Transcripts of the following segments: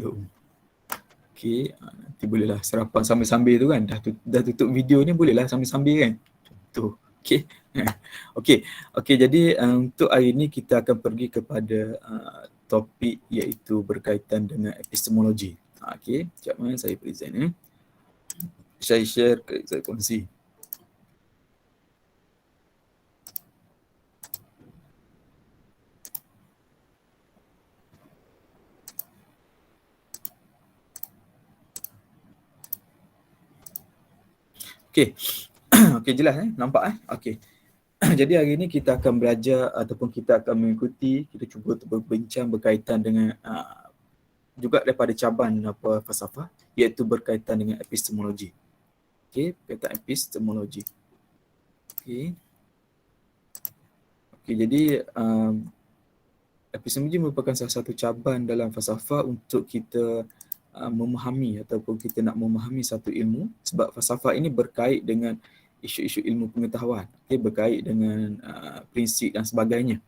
belum. Okey, nanti bolehlah sarapan sambil-sambil tu kan. Dah tutup video ni bolehlah sambil-sambil kan. Contoh. Okey. Okey, jadi untuk hari ni kita akan pergi kepada topik iaitu berkaitan dengan epistemologi. Okey, sekejap saya present Saya share, saya kongsi. Okey. Okey, jelas nampak Okey. Jadi hari ini kita akan belajar ataupun kita akan mengikuti, kita cuba berbincang berkaitan dengan juga daripada cabaran falsafah, iaitu berkaitan dengan epistemologi. Okey, berkaitan epistemologi. Okey. Okey, jadi epistemologi merupakan salah satu cabaran dalam falsafah untuk kita memahami ataupun kita nak memahami satu ilmu, sebab falsafah ini berkait dengan isu-isu ilmu pengetahuan, berkait dengan prinsip dan sebagainya.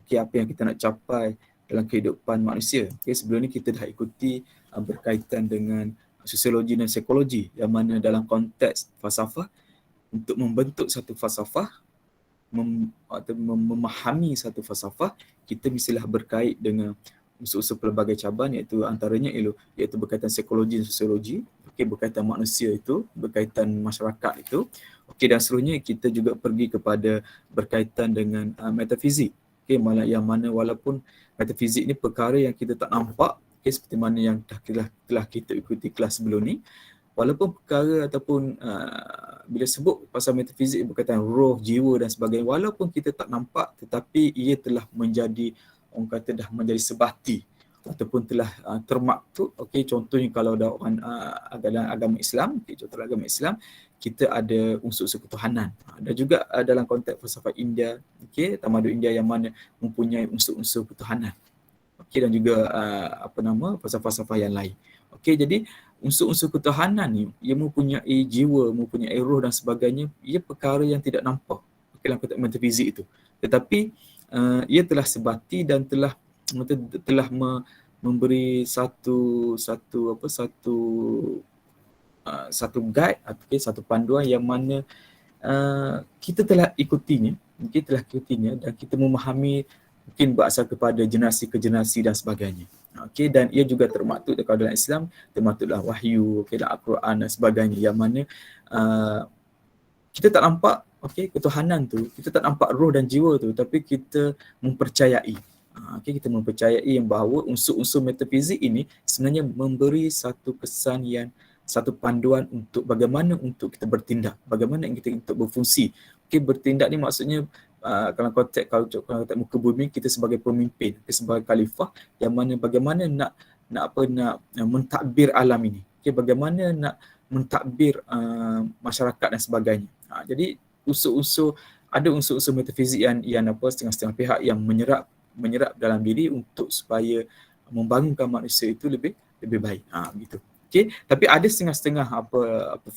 Apa yang kita nak capai dalam kehidupan manusia. Sebelum ni kita dah ikuti berkaitan dengan sosiologi dan psikologi, yang mana dalam konteks falsafah, untuk membentuk satu falsafah, memahami satu falsafah, kita mestilah berkait dengan unsur-unsur pelbagai cabaran, iaitu antaranya iaitu berkaitan psikologi dan sosiologi, berkaitan manusia itu, berkaitan masyarakat itu. Dan seterusnya kita juga pergi kepada berkaitan dengan metafizik. Yang mana walaupun metafizik ni perkara yang kita tak nampak, seperti mana yang telah kita ikuti kelas sebelum ni, walaupun perkara ataupun bila sebut pasal metafizik berkaitan roh, jiwa dan sebagainya, walaupun kita tak nampak, tetapi ia telah menjadi, orang kata dah menjadi sebati ataupun telah termaktub. Contohnya kalau ada orang agama Islam, contoh agama Islam, kita ada unsur-unsur ketuhanan. Dan juga dalam konteks falsafah India, tamadun India yang mana mempunyai unsur-unsur ketuhanan. Dan juga falsafah-falsafah yang lain. Jadi unsur-unsur ketuhanan ni, ia mempunyai jiwa, mempunyai roh dan sebagainya, ia perkara yang tidak nampak dalam konteks metafizik itu. Tetapi ia telah sebati dan telah memberi satu guide, satu panduan yang mana kita telah ikutinya, dan kita memahami mungkin berasal kepada generasi ke generasi dan sebagainya. Dan ia juga termaktub dalam Islam, termaktublah wahyu, dalam Al-Quran dan sebagainya, yang mana kita tak nampak ketuhanan tu, kita tak nampak roh dan jiwa tu, tapi kita mempercayai. Kita mempercayai yang bahawa unsur-unsur metafizik ini sebenarnya memberi satu kesan satu panduan untuk bagaimana untuk kita bertindak, bagaimana kita untuk berfungsi. Bertindak ni maksudnya kalau konteks muka bumi, kita sebagai pemimpin, kita sebagai khalifah, yang mana bagaimana nak mentadbir alam ini. Bagaimana nak mentadbir masyarakat dan sebagainya. Jadi ada unsur-unsur metafizik yang setengah-setengah pihak yang menyerap dalam diri untuk supaya membangunkan manusia itu lebih baik. Gitu. Tapi ada setengah-setengah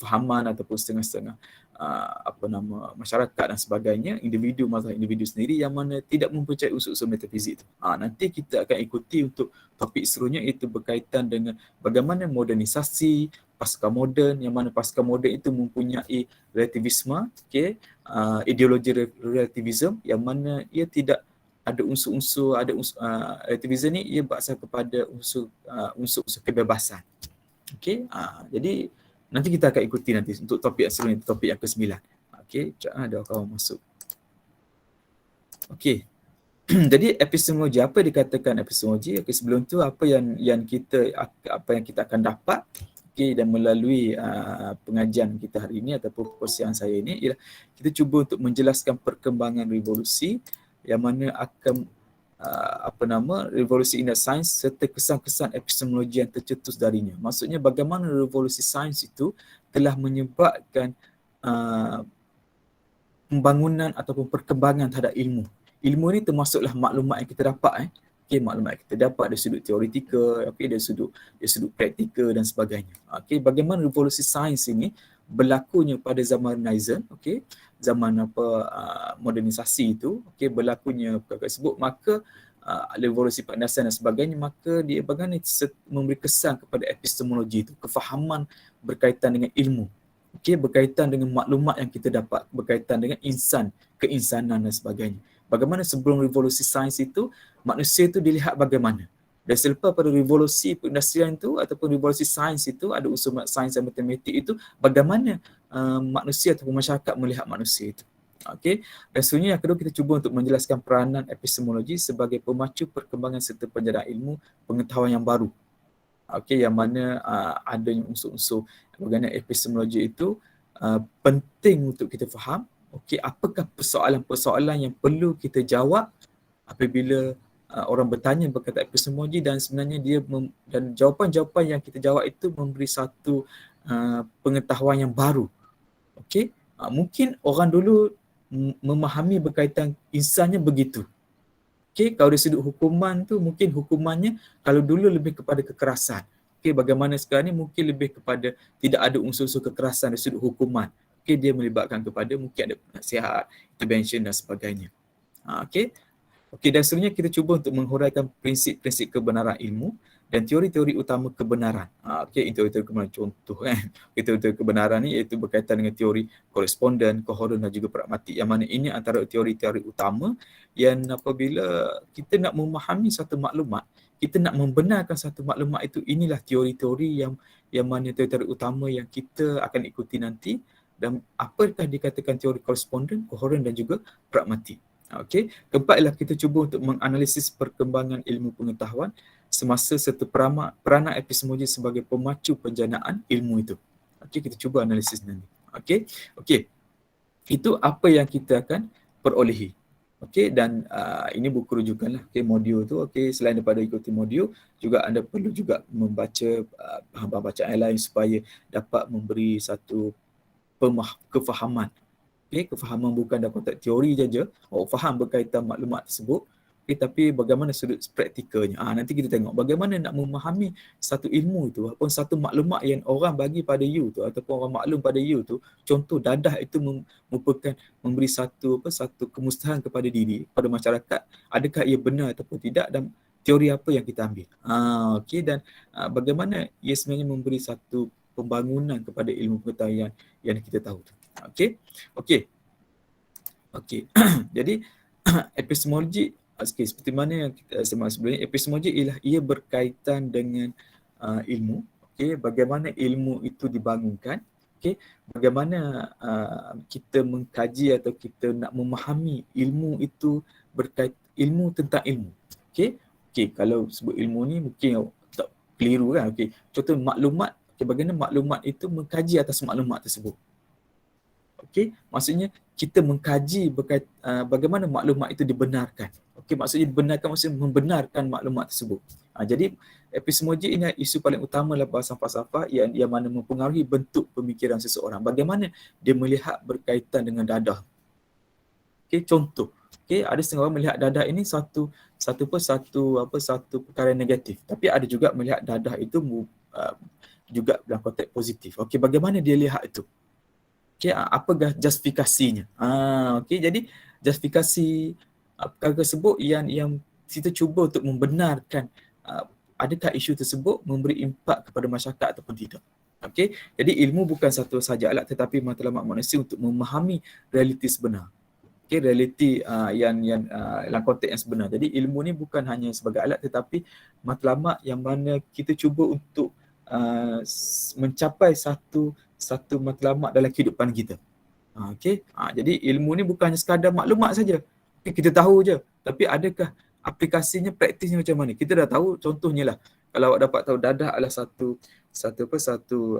fahaman ataupun setengah-setengah masyarakat dan sebagainya, individu sendiri yang mana tidak mempercayai unsur-unsur metafizik itu. Nanti kita akan ikuti untuk topik seterusnya, iaitu berkaitan dengan bagaimana modernisasi, pasca moden, yang mana pasca moden itu mempunyai relativisme, ideologi relativism, yang mana ia tidak ada unsur-unsur, relativism ni ia berasal kepada unsur kebebasan. Jadi nanti kita akan ikuti nanti untuk topik seterusnya, topik yang ke-9. Ada kawan masuk. Jadi epistemologi, apa dikatakan epistemologi? Sebelum tu apa yang kita akan dapat dan melalui pengajian kita hari ini ataupun perkongsian saya ini, ialah kita cuba untuk menjelaskan perkembangan revolusi, yang mana akan revolusi industri sains serta kesan-kesan epistemologi yang tercetus darinya. Maksudnya bagaimana revolusi sains itu telah menyebabkan pembangunan ataupun perkembangan terhadap ilmu. Ilmu ni termasuklah maklumat yang kita dapat. Maklumat yang kita dapat dari sudut teoretikal, dari sudut praktikal dan sebagainya. Bagaimana revolusi sains ini berlakunya pada zaman Renaissance, zaman modernisasi itu, berlakunya perkara tersebut, maka revolusi pendasaran dan sebagainya, maka dia bagaimana memberi kesan kepada epistemologi itu, kefahaman berkaitan dengan ilmu. Okey, berkaitan dengan maklumat yang kita dapat, berkaitan dengan insan, keinsanan dan sebagainya. Bagaimana sebelum revolusi sains itu, manusia itu dilihat bagaimana. Dan selepas pada revolusi pendasaran itu ataupun revolusi sains itu, ada unsur sains dan matematik itu, bagaimana manusia ataupun masyarakat melihat manusia itu. Okey, dan seterusnya yang kedua, kita cuba untuk menjelaskan peranan epistemologi sebagai pemacu perkembangan serta penjarahan ilmu pengetahuan yang baru. Okey, yang mana adanya unsur-unsur bagaimana epistemologi itu penting untuk kita faham. Okey, apakah persoalan-persoalan yang perlu kita jawab apabila orang bertanya berkaitan epistemologi, dan sebenarnya dan jawapan-jawapan yang kita jawab itu memberi satu pengetahuan yang baru. Okey, mungkin orang dulu memahami berkaitan insannya begitu. Okay, kalau dari sudut hukuman tu mungkin hukumannya kalau dulu lebih kepada kekerasan. Okay, bagaimana sekarang ni mungkin lebih kepada tidak ada unsur-unsur kekerasan dari sudut hukuman. Okay, dia melibatkan kepada mungkin ada nasihat, intervention dan sebagainya. Okay. Okay, dan seterusnya kita cuba untuk menghuraikan prinsip-prinsip kebenaran ilmu dan teori-teori utama kebenaran. Okay, teori-teori kebenaran contoh kan. Teori-teori kebenaran ni iaitu berkaitan dengan teori koresponden, kohoren dan juga pragmatik. Yang mana ini antara teori-teori utama yang apabila kita nak memahami satu maklumat, kita nak membenarkan satu maklumat itu, inilah teori-teori yang mana teori-teori utama yang kita akan ikuti nanti. Dan apakah dikatakan teori koresponden, kohoren dan juga pragmatik. Okey, keempat ialah kita cuba untuk menganalisis perkembangan ilmu pengetahuan semasa serta peranan epistemologi sebagai pemacu penjanaan ilmu itu. Okey, kita cuba analisis nanti. Okey. Itu apa yang kita akan perolehi. Okey, dan ini buku rujukan lah. Okey, modul tu. Okey, selain daripada ikuti modul, juga anda perlu juga membaca bahan bacaan yang lain supaya dapat memberi satu kefahaman. Okay, kefahaman bukan dalam konteks teori saja, faham berkaitan maklumat tersebut, okay, tapi bagaimana sudut praktikalnya. Nanti kita tengok bagaimana nak memahami satu ilmu itu ataupun satu maklumat yang orang bagi pada you tu ataupun orang maklum pada you tu. Contoh dadah itu merupakan memberi satu kemustahan kepada diri, pada masyarakat. Adakah ia benar ataupun tidak dan teori apa yang kita ambil. Okay, dan bagaimana ia sebenarnya memberi satu pembangunan kepada ilmu pengetahuan yang kita tahu. Okey. Jadi epistemologi seperti mana yang kita sembang sebelum ni, epistemologi ialah ia berkaitan dengan ilmu. Okey, bagaimana ilmu itu dibangunkan. Okey, bagaimana kita mengkaji atau kita nak memahami ilmu itu ilmu tentang ilmu. Okey, kalau sebut ilmu ni mungkin tak keliru kan. Okey, contoh maklumat. Okey, bagaimana maklumat itu mengkaji atas maklumat tersebut. Okey, maksudnya kita mengkaji bagaimana maklumat itu dibenarkan. Okey, maksudnya dibenarkan maksudnya membenarkan maklumat tersebut. Jadi epistemologi ini isu paling utama dalam bahasa falsafah yang mana mempengaruhi bentuk pemikiran seseorang. Bagaimana dia melihat berkaitan dengan dadah. Okey, contoh. Okey, ada setengah orang melihat dadah ini satu perkara negatif. Tapi ada juga melihat dadah itu juga dalam konteks positif. Okey, bagaimana dia lihat itu? Okey, apakah justifikasinya? Okey, jadi justifikasi perkara tersebut yang kita cuba untuk membenarkan adakah isu tersebut memberi impak kepada masyarakat ataupun tidak. Okey, jadi ilmu bukan satu sahaja alat tetapi matlamat manusia untuk memahami realiti sebenar. Okey, realiti yang dalam konteks yang sebenar. Jadi ilmu ni bukan hanya sebagai alat tetapi matlamat yang mana kita cuba untuk mencapai satu matlamat dalam kehidupan kita. Okey. Jadi ilmu ni bukan hanya sekadar maklumat saja. Kita tahu je. Tapi adakah aplikasinya, praktisnya macam mana? Kita dah tahu, contohnya lah. Kalau awak dapat tahu dadah adalah satu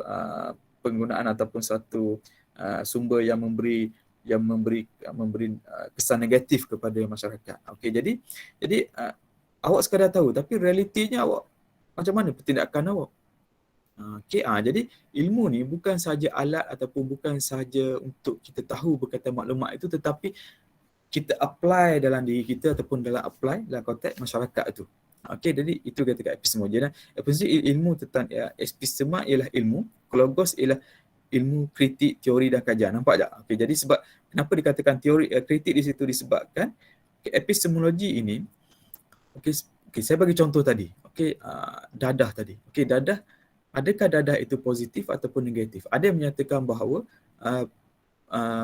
penggunaan ataupun satu sumber yang memberi kesan negatif kepada masyarakat. Okey, jadi awak sekadar tahu tapi realitinya awak macam mana pertindakan awak? Okey, jadi ilmu ni bukan sahaja alat ataupun bukan sahaja untuk kita tahu berkaitan maklumat itu, tetapi kita apply dalam diri kita ataupun dalam konteks masyarakat itu. Okey, jadi itu katakan epistemologi. Dan epistemologi ilmu tentang epistema ialah ilmu, logos ialah ilmu kritik, teori dan kajian. Nampak tak? Okey, jadi sebab kenapa dikatakan teori kritik di situ disebabkan epistemologi ini Okey, saya bagi contoh tadi. Okey, dadah tadi. Okey, dadah, adakah dadah itu positif ataupun negatif? Ada yang uh,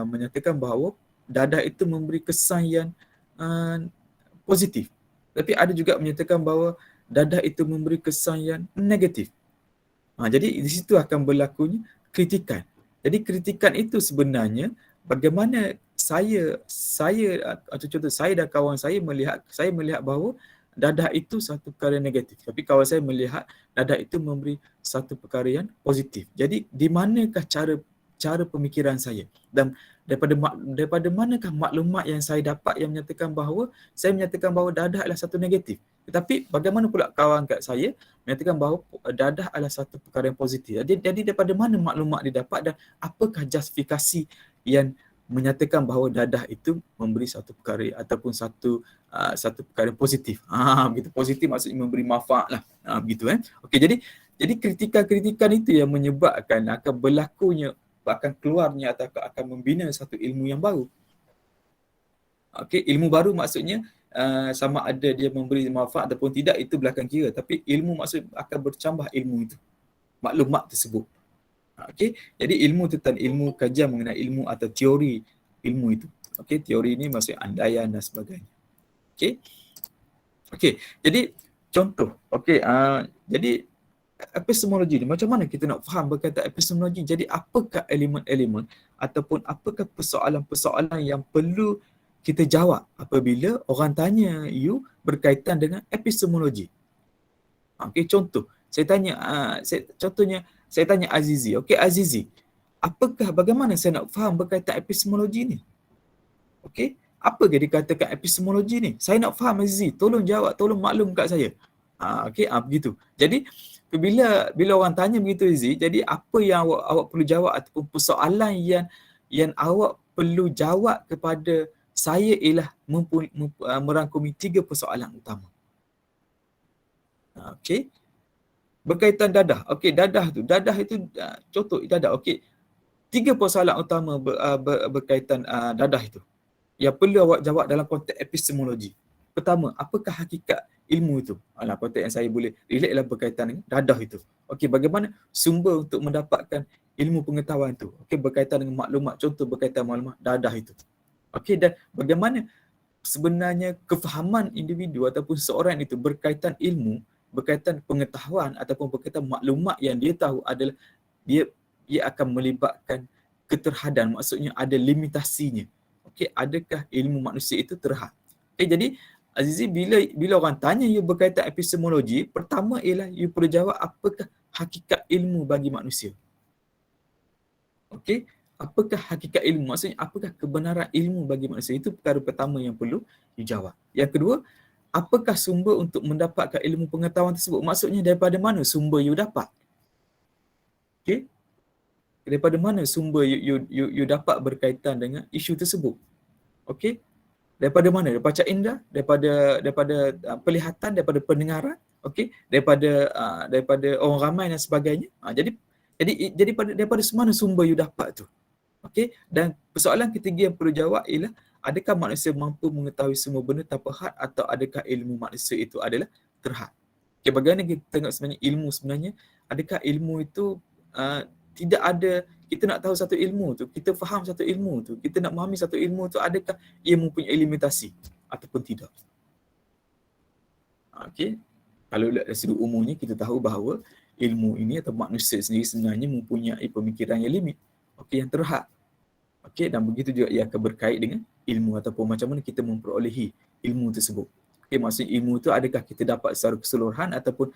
menyatakan bahawa dadah itu memberi kesan yang uh, positif. Tapi ada juga menyatakan bahawa dadah itu memberi kesan yang negatif. Jadi di situ akan berlakunya kritikan. Jadi kritikan itu sebenarnya bagaimana contoh saya dan kawan saya melihat bahawa dadah itu satu perkara yang negatif. Tapi kawan saya melihat dadah itu memberi satu perkara yang positif. Jadi di manakah cara pemikiran saya? Dan daripada manakah maklumat yang saya dapat yang menyatakan bahawa dadah adalah satu negatif. Tetapi bagaimana pula kawan kat saya menyatakan bahawa dadah adalah satu perkara yang positif. Jadi daripada mana maklumat didapat dan apakah justifikasi yang menyatakan bahawa dadah itu memberi satu perkara ataupun satu perkara yang positif. Begitu, positif maksudnya memberi manfaat lah. Begitu Okey, jadi kritikan-kritikan itu yang menyebabkan akan berlakunya, akan keluarnya atau akan membina satu ilmu yang baru. Okey, ilmu baru maksudnya sama ada dia memberi manfaat ataupun tidak, itu belakang kira. Tapi ilmu maksud akan bercambah ilmu itu, maklumat tersebut. Okey, jadi ilmu tentang ilmu kajian mengenai ilmu atau teori ilmu itu. Okey, teori ini maksud andaian dan sebagainya. Okey, jadi contoh. Okey, jadi epistemologi ni, macam mana kita nak faham berkaitan epistemologi? Jadi apakah elemen-elemen ataupun apakah persoalan-persoalan yang perlu kita jawab apabila orang tanya you berkaitan dengan epistemologi? Okey, contoh. Saya tanya Azizi. Okey, Azizi, bagaimana saya nak faham berkaitan epistemologi ni? Okey, apa yang dikatakan epistemologi ni? Saya nak faham, Azizi. Tolong jawab, tolong maklum kat saya. Okey, begitu. Jadi bila orang tanya begitu, Azizi, jadi apa yang awak perlu jawab ataupun persoalan yang awak perlu jawab kepada saya ialah merangkumi 3 persoalan utama. Okey. Berkaitan dadah. Okey, dadah itu contoh dadah. Okey. 3 persoalan utama berkaitan dadah itu yang perlu awak jawab dalam konteks epistemologi. Pertama, apakah hakikat ilmu itu? Konteks yang saya boleh relate adalah berkaitan dengan dadah itu. Okey, bagaimana sumber untuk mendapatkan ilmu pengetahuan itu? Okey, berkaitan dengan maklumat, contoh berkaitan maklumat dadah itu. Okey, dan bagaimana sebenarnya kefahaman individu ataupun seseorang itu berkaitan ilmu, berkaitan pengetahuan ataupun berkaitan maklumat yang dia tahu adalah dia akan melibatkan keterhadan, maksudnya ada limitasinya. Okey, adakah ilmu manusia itu terhad? Okey, jadi Azizi, bila orang tanya you berkaitan epistemologi, pertama ialah you perlu jawab apakah hakikat ilmu bagi manusia. Okey, apakah hakikat ilmu? Maksudnya apakah kebenaran ilmu bagi manusia? Itu perkara pertama yang perlu dijawab. Yang kedua, apakah sumber untuk mendapatkan ilmu pengetahuan tersebut? Maksudnya daripada mana sumber you dapat? Okey, daripada mana sumber you dapat berkaitan dengan isu tersebut? Okey, daripada mana? Daripada panca indera, daripada penglihatan, daripada pendengaran, okey, daripada orang ramai dan sebagainya. Jadi daripada mana sumber you dapat tu? Okey, dan persoalan ketiga yang perlu jawab ialah adakah manusia mampu mengetahui semua benda tanpa had, atau adakah ilmu manusia itu adalah terhad? Okey, bagaimana kita tengok sebenarnya ilmu sebenarnya? Adakah ilmu itu tidak ada, kita nak tahu satu ilmu tu, kita faham satu ilmu tu, kita nak memahami satu ilmu tu, adakah ia mempunyai limitasi ataupun tidak? Okey, kalau dari sudut umumnya kita tahu bahawa ilmu ini atau manusia sendiri sebenarnya mempunyai pemikiran yang limit, okey, yang terhad. Okey, dan begitu juga ia akan berkait dengan ilmu ataupun macam mana kita memperolehi ilmu tersebut. Okey, maksud ilmu itu adakah kita dapat secara keseluruhan ataupun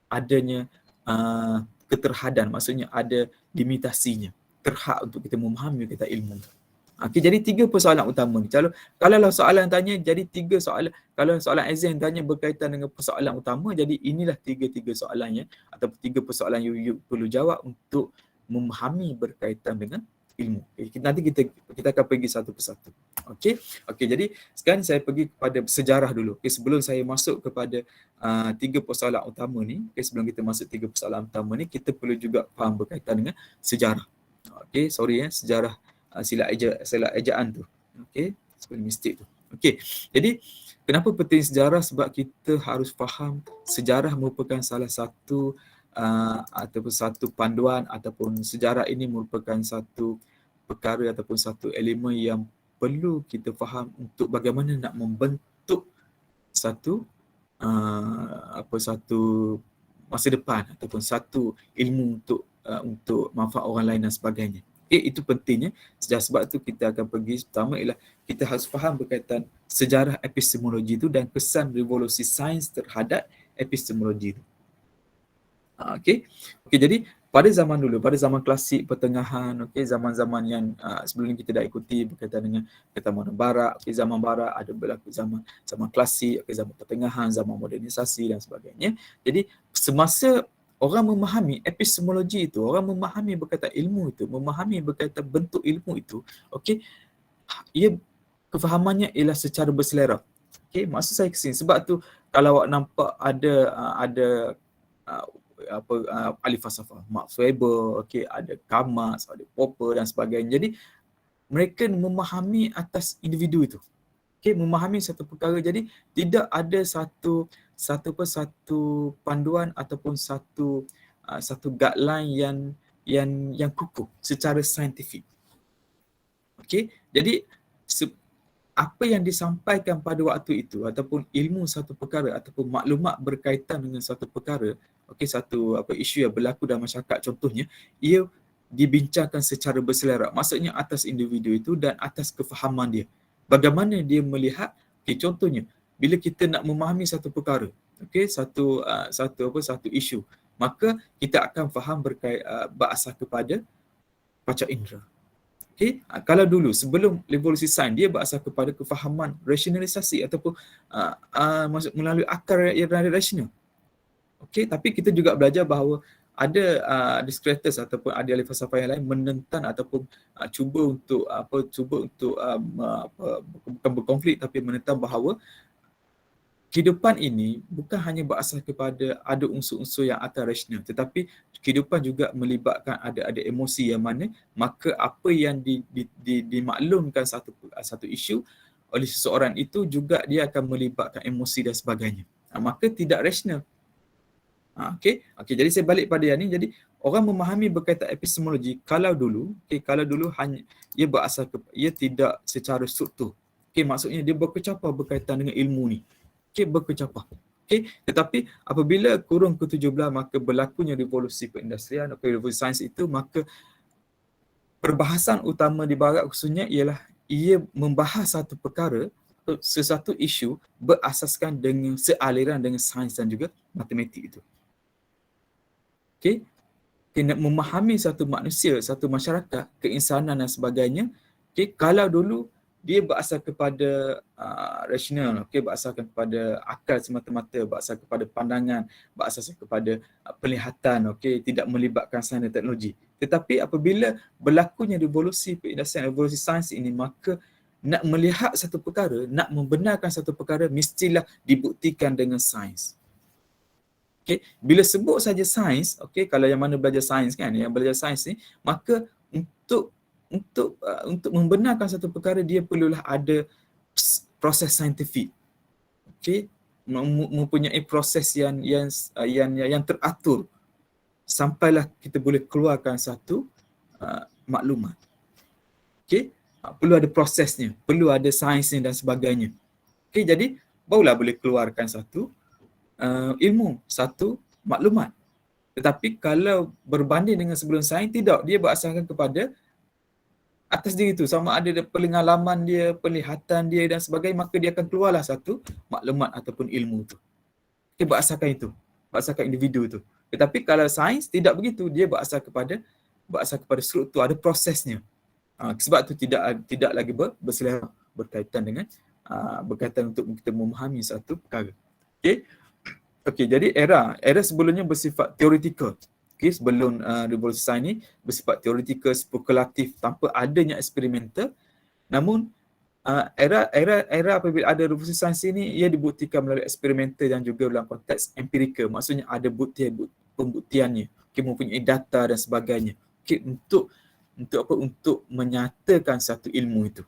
adanya keterhadan, maksudnya ada limitasinya, terhad untuk kita memahami kita ilmu. Okey, jadi 3 persoalan utama ni. Kalau soalan tanya, jadi 3 soalan. Kalau soalan exam tanya berkaitan dengan persoalan utama, jadi inilah 3 soalannya ataupun 3 persoalan you perlu jawab untuk memahami berkaitan dengan ilmu. Nanti kita akan pergi satu persatu. Okey, jadi sekarang saya pergi kepada sejarah dulu. Sebelum saya masuk kepada 3 persoalan utama ni, sebelum kita masuk 3 persoalan utama ni, kita perlu juga faham berkaitan dengan sejarah. Okey, sorry sejarah silap ejaan tu. Okey, seperti mistik tu. Okey, jadi kenapa penting sejarah? Sebab kita harus faham sejarah merupakan salah satu ataupun satu panduan, ataupun sejarah ini merupakan satu perkara ataupun satu elemen yang perlu kita faham untuk bagaimana nak membentuk satu satu masa depan ataupun satu ilmu untuk manfaat orang lain dan sebagainya. Itu pentingnya. Sebab itu kita akan pergi, pertama ialah kita harus faham berkaitan sejarah epistemologi itu dan kesan revolusi sains terhadap epistemologi itu. Okey, jadi pada zaman dulu, pada zaman klasik pertengahan, zaman-zaman yang sebelum ini kita dah ikuti berkaitan dengan ketamanan barat, zaman barat ada berlaku zaman klasik, zaman pertengahan, zaman modernisasi dan sebagainya. Jadi semasa orang memahami epistemologi itu, orang memahami berkaitan ilmu itu, memahami berkaitan bentuk ilmu itu, ia kefahamannya ialah secara berselera. Maksud saya ke sini sebab tu kalau awak nampak ada ahli falsafah, Max Weber, ada Karl Marx, ada Popper dan sebagainya. Jadi mereka memahami atas individu itu. Memahami satu perkara. Jadi tidak ada satu panduan ataupun satu guideline yang kukuh secara saintifik. Jadi apa yang disampaikan pada waktu itu ataupun ilmu satu perkara ataupun maklumat berkaitan dengan satu perkara, satu isu yang berlaku dalam masyarakat contohnya, ia dibincangkan secara berselera. Maksudnya atas individu itu dan atas kefahaman dia. Bagaimana dia melihat, contohnya bila kita nak memahami satu perkara, satu isu, maka kita akan faham berasas kepada panca indera. Kalau dulu sebelum revolusi sains, dia berasal kepada kefahaman rasionalisasi ataupun maksud melalui akal yang rasional. Tapi kita juga belajar bahawa ada Descartes ataupun ada ahli falsafah yang lain menentang ataupun cuba untuk bukan berkonflik tapi menentang bahawa kehidupan ini bukan hanya berasal kepada ada unsur-unsur yang atas rasional, tetapi kehidupan juga melibatkan ada emosi yang mana maka apa yang dimaklumkan satu isu oleh seseorang itu juga dia akan melibatkan emosi dan sebagainya. Maka tidak rasional. Jadi saya balik pada yang ni. Jadi orang memahami berkaitan epistemologi kalau dulu hanya ia berasal ia tidak secara struktur. Maksudnya dia berkecapar berkaitan dengan ilmu ni. Berkecapar. Tetapi apabila kurun ke-17 maka berlakunya revolusi perindustrian, revolusi sains itu, maka perbahasan utama di barat khususnya ialah ia membahas satu perkara, sesuatu isu berasaskan dengan sealiran dengan sains dan juga matematik itu. Kena memahami satu manusia, satu masyarakat, keinsanan dan sebagainya. Kalau dulu dia berasal kepada rasional, berasaskan kepada akal semata-mata, berasal kepada pandangan, berasaskan kepada penglihatan, tidak melibatkan sains dan teknologi. Tetapi apabila berlakunya revolusi perindustrian, revolusi sains ini, maka nak melihat satu perkara, nak membenarkan satu perkara, mestilah dibuktikan dengan sains. Bila sebut saja sains, kalau yang mana belajar sains kan, yang belajar sains ni, maka untuk membenarkan satu perkara dia perlulah ada proses saintifik. Mempunyai proses yang teratur sampailah kita boleh keluarkan satu maklumat. Perlu ada prosesnya, perlu ada sainsnya dan sebagainya. Jadi barulah boleh keluarkan satu ilmu, satu maklumat. Tetapi kalau berbanding dengan sebelum sains, tidak, dia berasaskan kepada atas diri itu, sama ada pengalaman dia, penglihatan dia dan sebagainya, maka dia akan keluarlah satu maklumat ataupun ilmu itu. Berasaskan itu, berasaskan individu itu. Tetapi kalau sains tidak begitu, dia berasal kepada struktur, ada prosesnya. Sebab itu tidak lagi berselera berkaitan dengan berkaitan untuk kita memahami satu perkara. Jadi era sebelumnya bersifat teoretikal. Sebelum revolusi sains ini bersifat teoretikal, spekulatif, tanpa adanya eksperimental. Namun era apabila ada revolusi sains ini, ia dibuktikan melalui eksperimental dan juga dalam konteks empirikal. Maksudnya ada pembuktiannya, mempunyai data dan sebagainya. Untuk menyatakan satu ilmu itu.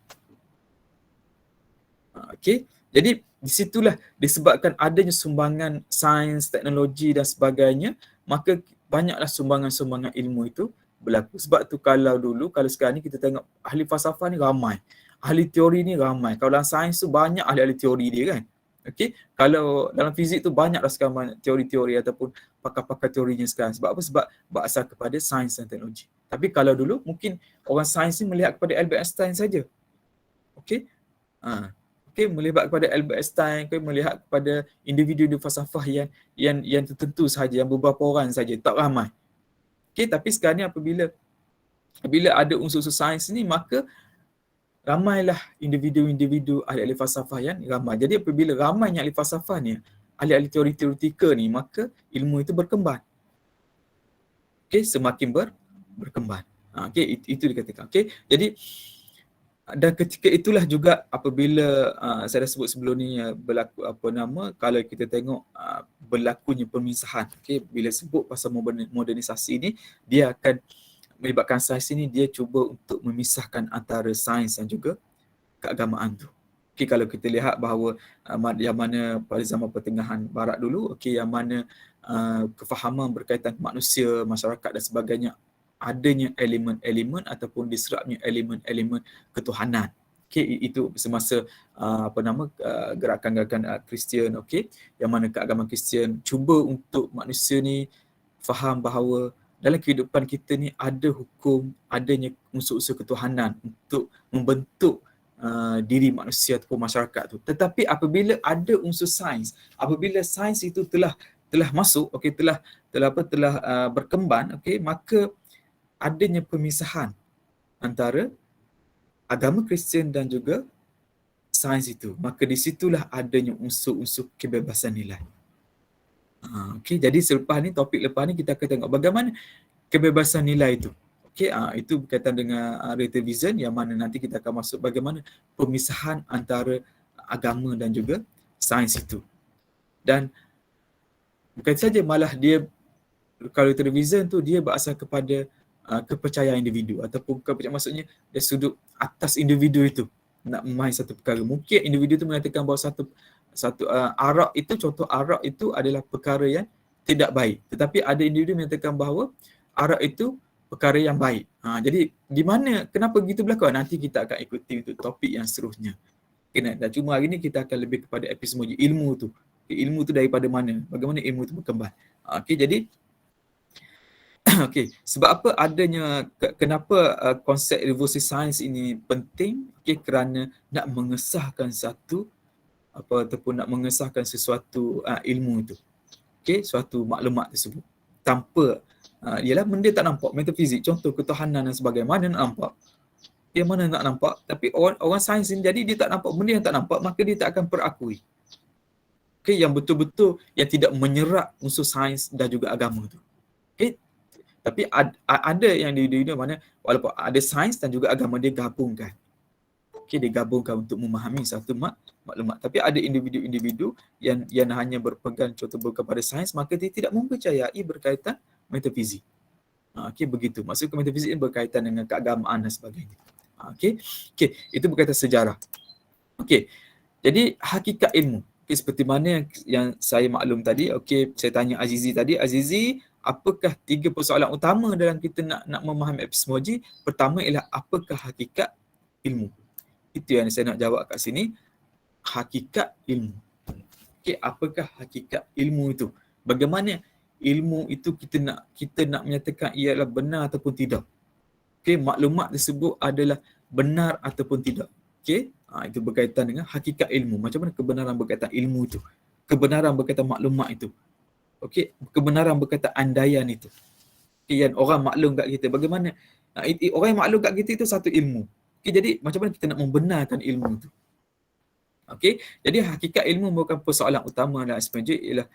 Okey. Jadi di situlah disebabkan adanya sumbangan sains, teknologi dan sebagainya, maka banyaklah sumbangan-sumbangan ilmu itu berlaku. Sebab tu kalau sekarang ni kita tengok ahli falsafah ni ramai. Ahli teori ni ramai. Kalau dalam sains tu banyak ahli-ahli teori dia kan. Okey. Kalau dalam fizik tu banyaklah sekarang teori-teori ataupun pakar-pakar teorinya sekarang. Sebab apa? Sebab berasal kepada sains dan teknologi. Tapi kalau dulu mungkin orang sains ni melihat kepada Albert Einstein saja. Okey. Okey, melihat kepada Albert Einstein, melihat kepada individu falsafah yang tertentu sahaja, yang beberapa orang saja, tak ramai. Okey, tapi sekarang ni apabila ada unsur-unsur sains ni, maka ramailah individu-individu ahli-ahli falsafah yang ramai. Jadi apabila ramainya ahli falsafah ni, ahli-ahli teori teoretika ni, maka ilmu itu berkembang. Okey, semakin berkembang. Okey, itu dikatakan. Okey, jadi dan ketika itulah juga apabila saya dah sebut sebelum ni berlaku kalau kita tengok berlakunya pemisahan. Okey, bila sebut pasal modernisasi ni, dia akan melibatkan sains ini, dia cuba untuk memisahkan antara sains dan juga keagamaan tu. Okey, kalau kita lihat bahawa yang mana pada zaman pertengahan barat dulu, okey, yang mana kefahaman berkaitan manusia, masyarakat dan sebagainya, adanya elemen-elemen ataupun diserapnya elemen-elemen ketuhanan. Okey, itu semasa gerakan-gerakan Kristian, okey, yang mana keagamaan Kristian cuba untuk manusia ni faham bahawa dalam kehidupan kita ni ada hukum, adanya unsur-unsur ketuhanan untuk membentuk diri manusia ataupun masyarakat tu. Tetapi apabila ada unsur sains, apabila sains itu telah masuk, okey, telah berkembang, okey, maka adanya pemisahan antara agama Kristian dan juga sains itu. Maka di situlah adanya unsur-unsur kebebasan nilai. Okey, jadi selepas ni, topik lepas ni kita akan tengok bagaimana kebebasan nilai itu. Okey, itu berkaitan dengan relativism, yang mana nanti kita akan masuk bagaimana pemisahan antara agama dan juga sains itu. Dan bukan saja, malah dia, kalau relativism tu dia berasal kepada kepercayaan individu ataupun maksudnya dari sudut atas individu itu nak memahami satu perkara. Mungkin individu itu mengatakan bahawa satu arak itu, contoh arak itu adalah perkara yang tidak baik. Tetapi ada individu mengatakan bahawa arak itu perkara yang baik. Jadi di mana, kenapa begitu berlaku? Nanti kita akan ikuti untuk topik yang seterusnya. Dan cuma hari ni kita akan lebih kepada epistemologi, ilmu tu. Ilmu tu daripada mana? Bagaimana ilmu tu berkembang? Okey, jadi okey, sebab apa adanya, kenapa konsep revolusi sains ini penting? Okey, kerana nak mengesahkan ataupun nak mengesahkan sesuatu ilmu itu. Okey, suatu maklumat tersebut. Tanpa ialah benda tak nampak, metafizik, contoh ketuhanan dan sebagainya, mana nak nampak? Yang mana nak nampak? Tapi orang sains ini, jadi dia tak nampak benda yang tak nampak, maka dia tak akan perakui. Okey, yang betul-betul yang tidak menyerap unsur sains dan juga agama tu. Okey, tapi ada yang di mana walaupun ada sains dan juga agama, dia gabungkan. Okey, dia gabungkan untuk memahami satu maklumat. Tapi ada individu-individu yang hanya berpegang contoh kepada sains, maka dia tidak mempercayai berkaitan metafizik. Okey, begitu. Maksud metafizik ini berkaitan dengan keagamaan dan sebagainya. Okey, itu berkaitan sejarah. Okey, jadi hakikat ilmu. Okay, seperti mana yang saya maklum tadi, okey, saya tanya Azizi tadi, Azizi, apakah 3 persoalan utama dalam kita nak memahami epistemologi? Pertama ialah apakah hakikat ilmu? Itu yang saya nak jawab kat sini. Hakikat ilmu. Okey, apakah hakikat ilmu itu? Bagaimana ilmu itu kita nak menyatakan ia adalah benar ataupun tidak? Okey, maklumat tersebut adalah benar ataupun tidak? Okey, itu berkaitan dengan hakikat ilmu. Macam mana kebenaran berkaitan ilmu itu? Kebenaran berkaitan maklumat itu. Okey, kebenaran berkaitan andaian itu. Okey, yang orang maklum kat kita. Bagaimana orang yang maklum kat kita itu satu ilmu. Okey, jadi macam mana kita nak membenarkan ilmu itu? Okey, jadi hakikat ilmu merupakan persoalan utama dalam epistemologi, ialah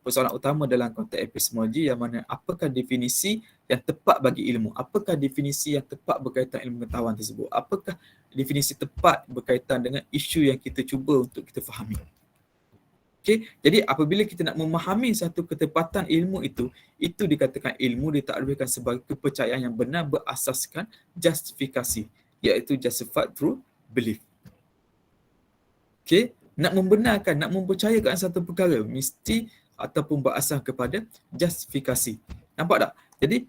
persoalan utama dalam konteks epistemologi, yang mana apakah definisi yang tepat bagi ilmu? Apakah definisi yang tepat berkaitan ilmu pengetahuan tersebut? Apakah definisi tepat berkaitan dengan isu yang kita cuba untuk kita fahami? Okey, jadi apabila kita nak memahami satu ketepatan ilmu itu dikatakan ilmu ditakrifkan sebagai kepercayaan yang benar berasaskan justifikasi, iaitu justified through belief. Okey, nak membenarkan, nak mempercayakan satu perkara mesti ataupun berasas kepada justifikasi. Nampak tak? Jadi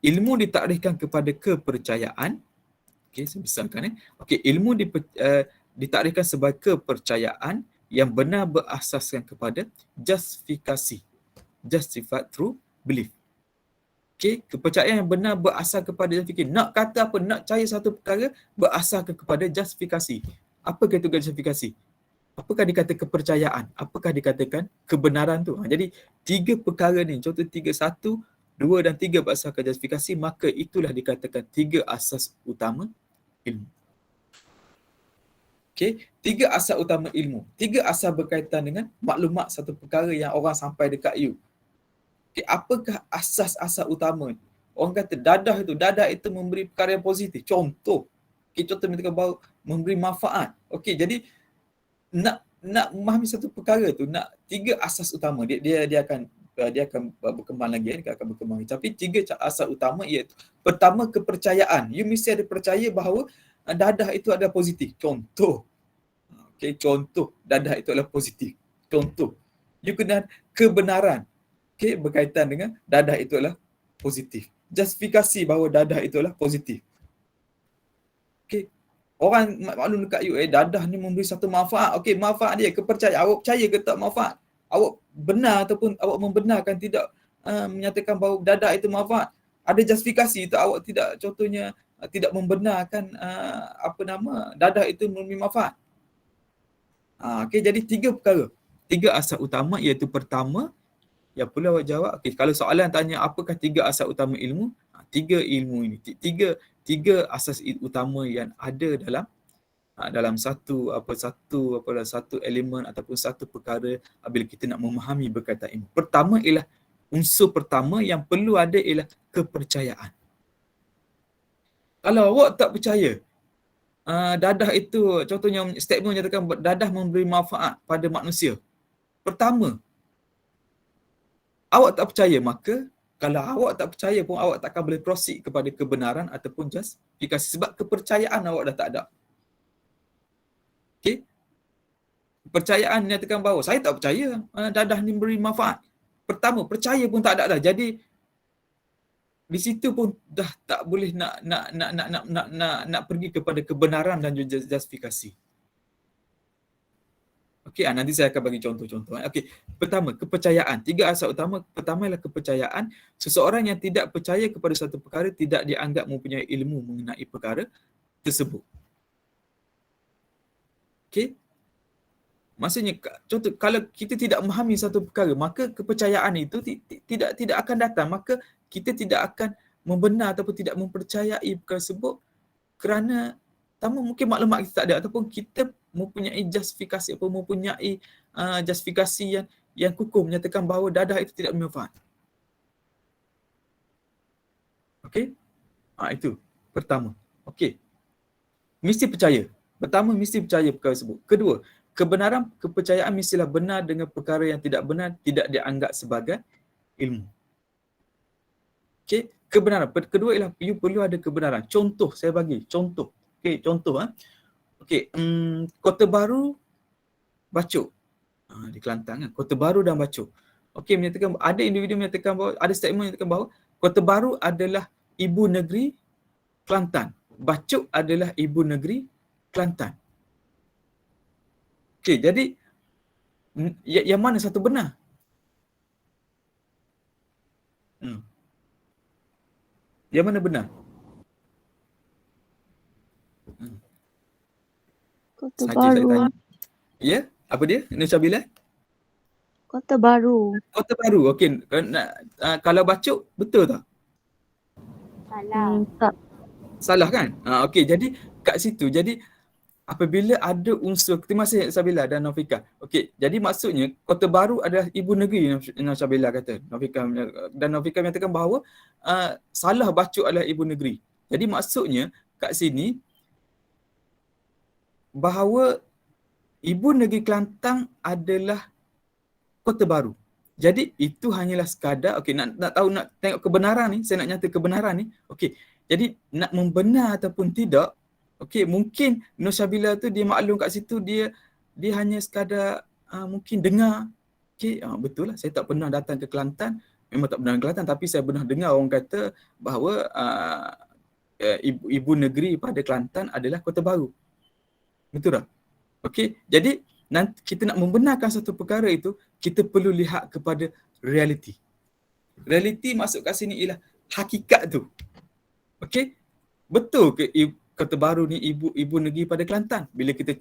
ilmu ditakrifkan kepada kepercayaan. Okey, saya besarkan. Okey, ilmu ditakrifkan sebagai kepercayaan yang benar berasaskan kepada justifikasi. Justified through belief. Okey, kepercayaan yang benar berasal kepada justifikasi. Nak kata apa? Nak percaya satu perkara berasaskan kepada justifikasi. Apa kata justifikasi? Apakah dikata kepercayaan? Apakah dikatakan kebenaran tu? Jadi 3 perkara ni, contoh 3, 1, 2 dan 3 berasaskan justifikasi, maka itulah dikatakan 3 asas utama ilmu. Okey, 3 asas utama ilmu. 3 asas berkaitan dengan maklumat satu perkara yang orang sampai dekat you. Okey, apakah asas-asas utama? Orang kata dadah itu memberi perkara yang positif. Contoh, contoh bahawa memberi manfaat. Okey, jadi nak memahami satu perkara tu, nak 3 asas utama. Dia akan berkembang lagi, dia akan berkembang. Tapi 3 asas utama iaitu pertama, kepercayaan. You mesti ada percaya bahawa dadah itu adalah positif. Contoh. Okey, contoh dadah itu adalah positif. Contoh. You kena kebenaran. Okey, berkaitan dengan dadah itu adalah positif. Justifikasi bahawa dadah itu adalah positif. Okey. Orang maklum dekat you, dadah ni memberi satu manfaat. Okey, manfaat dia, kepercayaan. Awak percaya ke tak manfaat? Awak benar ataupun awak membenarkan tidak menyatakan bahawa dadah itu manfaat? Ada justifikasi tak awak tidak, contohnya, tidak membenarkan dadah itu memberi manfaat? Okey, jadi 3 perkara. 3 asas utama iaitu pertama, yang perlu awak jawab. Okey, kalau soalan tanya apakah 3 asas utama ilmu? 3 ilmu ini. 3 asas utama yang ada dalam satu elemen ataupun satu perkara bila kita nak memahami berkaitan ilmu. Pertama ialah unsur pertama yang perlu ada ialah kepercayaan. Kalau awak tak percaya dadah itu, contohnya statement menyatakan dadah memberi manfaat pada manusia. Pertama, awak tak percaya, maka kalau awak tak percaya pun awak takkan boleh proceed kepada kebenaran ataupun justifikasi sebab kepercayaan awak dah tak ada. Okey. Kepercayaan menyatakan bahawa saya tak percaya dadah ni beri manfaat. Pertama, percaya pun tak ada dah. Jadi di situ pun dah tak boleh nak pergi kepada kebenaran dan justifikasi. Okey, nanti saya akan bagi contoh-contoh. Okey, pertama, kepercayaan. 3 asas utama. Pertama ialah kepercayaan. Seseorang yang tidak percaya kepada satu perkara tidak dianggap mempunyai ilmu mengenai perkara tersebut. Okey. Maksudnya, contoh, kalau kita tidak memahami satu perkara, maka kepercayaan itu tidak akan datang. Maka kita tidak akan membenar ataupun tidak mempercayai perkara tersebut kerana mungkin maklumat kita tak ada ataupun kita mempunyai justifikasi justifikasi yang kukuh menyatakan bahawa dadah itu tidak bermanfaat. Okey? Itu pertama. Okey. Mesti percaya. Pertama, mesti percaya perkara tersebut. Kedua, kepercayaan mestilah benar dengan perkara yang tidak benar tidak dianggap sebagai ilmu. Okey, kebenaran. Kedua ialah you perlu ada kebenaran. Contoh, saya bagi contoh. Okey, contoh. Okey, Kota Baru, Bacok. Di Kelantan kan. Kota Baru dan Bacok. Okey, menyatakan ada individu menyatakan bahawa, ada statement menyatakan bahawa Kota Baru adalah ibu negeri Kelantan. Bacok adalah ibu negeri Kelantan. Okey, jadi yang mana satu benar? Yang mana benar? Kota Baru. Ya, apa dia? Nusabila? Kota Baru. Kota Baru. Okey, kalau Bacok betul tak? Salah. Tak. Salah kan? Okey, jadi kat situ. Jadi apabila ada unsur, terima kasih Sabila dan Nofika. Okey, jadi maksudnya Kota Baru adalah ibu negeri, Sabila kata. Nofika menyatakan bahawa salah Bacok adalah ibu negeri. Jadi maksudnya kat sini bahawa ibu negeri Kelantan adalah Kota Baru. Jadi itu hanyalah sekadar, okey, nak tahu, nak tengok kebenaran ni, saya nak nyata kebenaran ni. Okey, jadi nak membenar ataupun tidak, okey, mungkin Nur Syabila tu dia maklum kat situ, dia dia hanya sekadar mungkin dengar, okey, betul lah saya tak pernah datang ke Kelantan, memang tak pernah ke Kelantan, tapi saya pernah dengar orang kata bahawa ibu negeri pada Kelantan adalah Kota Baru. Betul tak? Okey, jadi nanti kita nak membenarkan satu perkara itu, kita perlu lihat kepada realiti. Realiti masuk kat sini ialah hakikat tu. Okey, betul ke Kota Baru ni ibu negeri pada Kelantan? Bila kita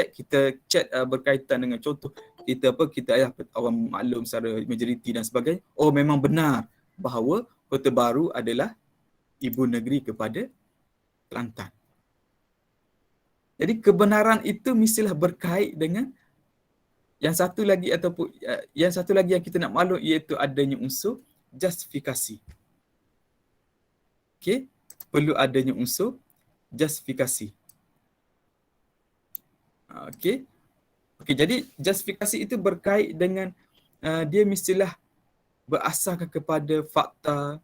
kita cek berkaitan dengan contoh kita orang maklum secara majoriti dan sebagainya. Oh, memang benar bahawa Kota Baru adalah ibu negeri kepada Kelantan. Jadi kebenaran itu mestilah berkait dengan yang satu lagi yang kita nak maklum, iaitu adanya unsur justifikasi. Okey, perlu adanya unsur justifikasi. Okey. Jadi justifikasi itu berkait dengan dia mestilah berasaskan kepada fakta,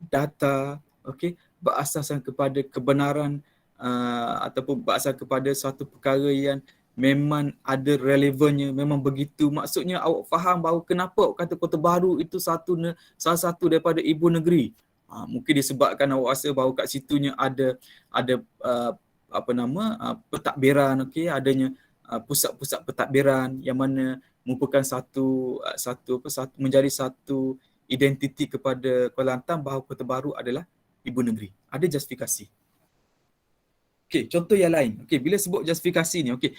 data, okey, berasaskan kepada kebenaran ataupun berasaskan kepada satu perkara yang memang ada relevannya, memang begitu. Maksudnya awak faham bahawa kenapa awak kata Kota Baru itu salah satu daripada ibu negeri. Mungkin disebabkan awak rasa bahawa kat situnya ada pentadbiran, okey, adanya pusat-pusat pentadbiran yang mana merupakan menjadi satu identiti kepada Kelantan bahawa Kota Baru adalah ibu negeri. Ada justifikasi. Okey, contoh yang lain. Okey, bila sebut justifikasi ni, okey.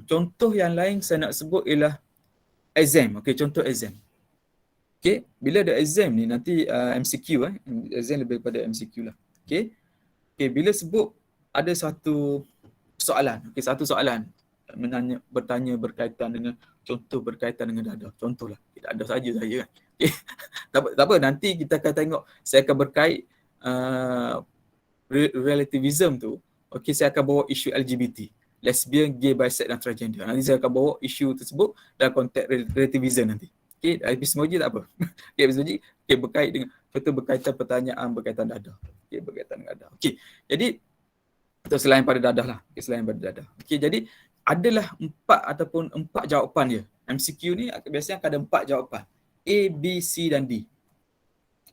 Contoh yang lain saya nak sebut ialah exam. Okey, contoh exam. Okey, bila ada exam ni nanti MCQ exam lebih pada MCQ lah. Okey. Okey, bila sebut ada satu soalan, okey, satu soalan bertanya berkaitan dengan contoh berkaitan dengan dadah. Contohlah, dadah saja kan. Okey. Tak apa, nanti kita akan tengok, saya akan berkait relativism tu. Okey, saya akan bawa isu LGBT, lesbian, gay, bisexual dan transgender. Nanti saya akan bawa isu tersebut dalam konteks relativism nanti. Okey, epistemologi tak apa. Okey, epistemologi berkait dengan contoh berkaitan pertanyaan berkaitan dadah. Okey, berkaitan dengan dadah. Okey. Jadi atau selain pada dadah lah. Okay, selain pada dadah. Okey, jadi adalah 4 jawapan dia. MCQ ni biasanya akan ada 4 jawapan. A, B, C dan D.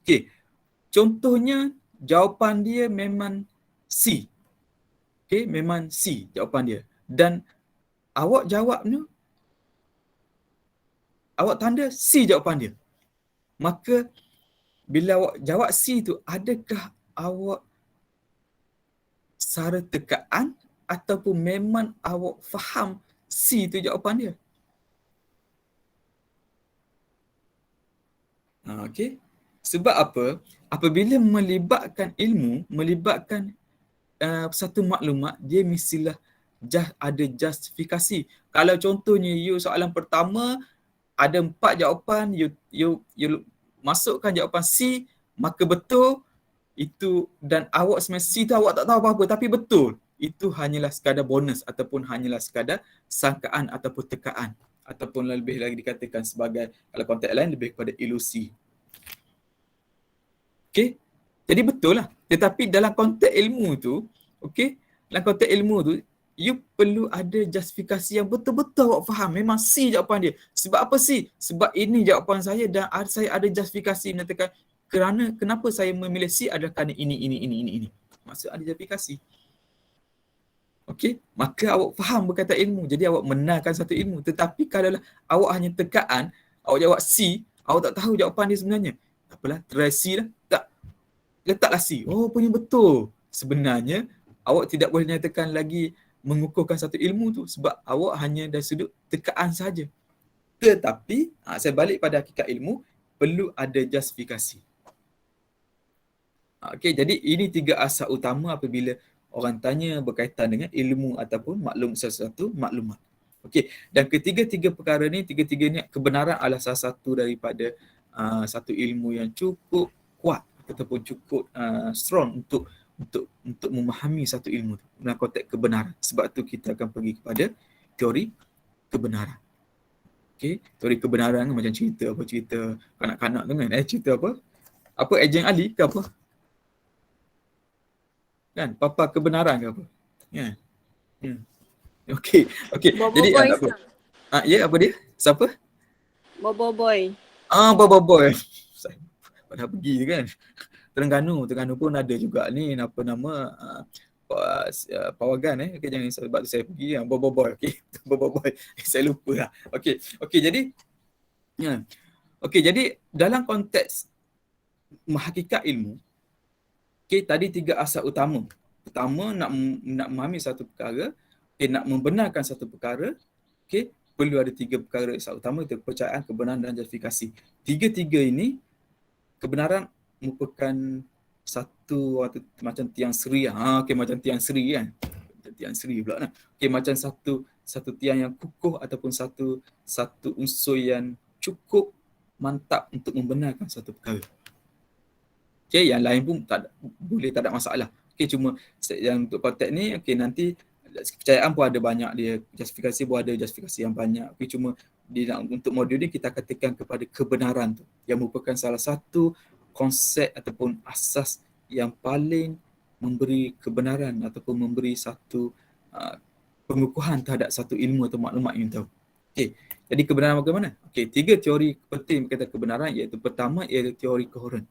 Okey. Contohnya jawapan dia memang C. Okey, memang C jawapan dia. Dan awak jawabnya, awak tanda C jawapan dia. Maka bila awak jawab C tu, adakah awak secara tekaan ataupun memang awak faham C tu jawapan dia? Okey. Sebab apa? Apabila melibatkan ilmu, melibatkan satu maklumat, dia mestilah ada justifikasi. Kalau contohnya soalan pertama ada 4 jawapan, you masukkan jawapan C, maka betul itu, dan awak sebenarnya C tu awak tak tahu apa-apa tapi betul. Itu hanyalah sekadar bonus ataupun hanyalah sekadar sangkaan ataupun tekaan, ataupun lebih lagi dikatakan sebagai, kalau konteks lain lebih kepada ilusi. Okey. Jadi betul lah. Tetapi dalam konteks ilmu tu, okey, dalam konteks ilmu tu, you perlu ada justifikasi yang betul-betul awak faham. Memang C jawapan dia. Sebab apa C? Sebab ini jawapan saya dan saya ada justifikasi menyatakan kenapa saya memilih C adalah kerana ini. Maksud ada justifikasi. Okey, maka awak faham berkaitan ilmu. Jadi awak mengenalkan satu ilmu. Tetapi kalau awak hanya tekaan, awak jawab C, awak tak tahu jawapan dia sebenarnya. Tak apalah, try C lah. Tak. Letaklah C. Oh, punya betul. Sebenarnya awak tidak boleh nyatakan lagi mengukuhkan satu ilmu tu sebab awak hanya dari sudut tekaan saja. Tetapi saya balik pada hakikat ilmu, perlu ada justifikasi. Okey, jadi ini 3 asas utama apabila orang tanya berkaitan dengan ilmu ataupun sesuatu maklumat. Okey, dan ketiga-tiga perkara ni, tiga-tiga ni kebenaran adalah salah satu daripada satu ilmu yang cukup kuat ataupun cukup strong untuk memahami satu ilmu tu dalam konteks kebenaran. Sebab tu kita akan pergi kepada teori kebenaran. Okey, teori kebenaran macam cerita kanak-kanak tu kan, cerita apa? Apa Ejen Ali ke apa? Kan, papa kebenaran ke apa? Ya. Okey. Bobo Jadi boy. tak apa. Ya, apa dia? Siapa? Bobo boy. Bobo boy. Pada pergi tu kan. Terengganu pun ada juga ni apa nama Pawagan okay, jangan sebab saya pergi Bobo boy. Okey. Bobo boy. Saya lupa lah. Okey jadi jadi dalam konteks hakikat ilmu, okey, tadi 3 asas utama. Pertama, nak memahami satu perkara, nak membenarkan satu perkara, okey, perlu ada 3 perkara asas utama, itu kepercayaan, kebenaran dan justifikasi. Tiga-tiga ini kebenaran merupakan satu macam tiang seri. Okey, macam tiang seri kan. Tiang seri pula nah. Okey, macam satu tiang yang kukuh ataupun satu unsur yang cukup mantap untuk membenarkan satu perkara. Okey, yang lain pun tak ada masalah. Okey, cuma yang untuk konteks ni nanti kepercayaan pun ada banyak dia, justifikasi pun ada justifikasi yang banyak. Okey, cuma untuk modul ni kita katakan kepada kebenaran tu yang merupakan salah satu konsep ataupun asas yang paling memberi kebenaran ataupun memberi satu pengukuhan terhadap satu ilmu atau maklumat yang tahu. Okey, jadi kebenaran bagaimana? Okey, 3 teori penting berkaitan kebenaran iaitu pertama ialah teori koheren.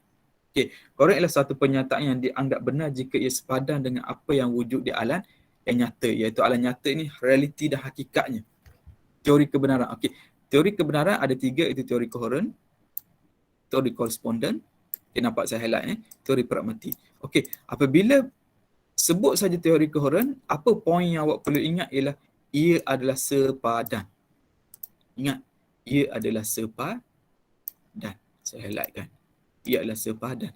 Okey, koheren ialah satu pernyataan yang dianggap benar jika ia sepadan dengan apa yang wujud di alam yang nyata, iaitu alam nyata ini realiti dan hakikatnya. Teori kebenaran. Okey, teori kebenaran ada 3 iaitu teori koheren, teori koresponden, nampak saya highlight teori pragmatik. Okey, apabila sebut saja teori koheren, apa poin yang awak perlu ingat ialah ia adalah sepadan. Ingat, ia adalah sepadan. Saya highlightkan. Ia adalah sepadan.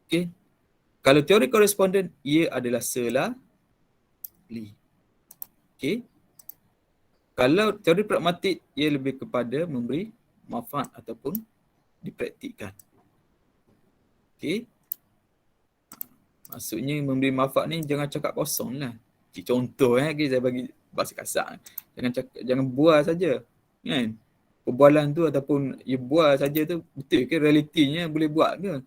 Okey. Kalau teori koresponden, ia adalah selari. Okey. Kalau teori pragmatik, ia lebih kepada memberi manfaat ataupun dipraktikkan. Okey. Maksudnya memberi manfaat ni jangan cakap kosong lah. Contoh saya bagi bahasa kasar. Jangan bual saja. Kan? Perbualan tu ataupun you bual saja tu betul ke realitinya boleh buat ke?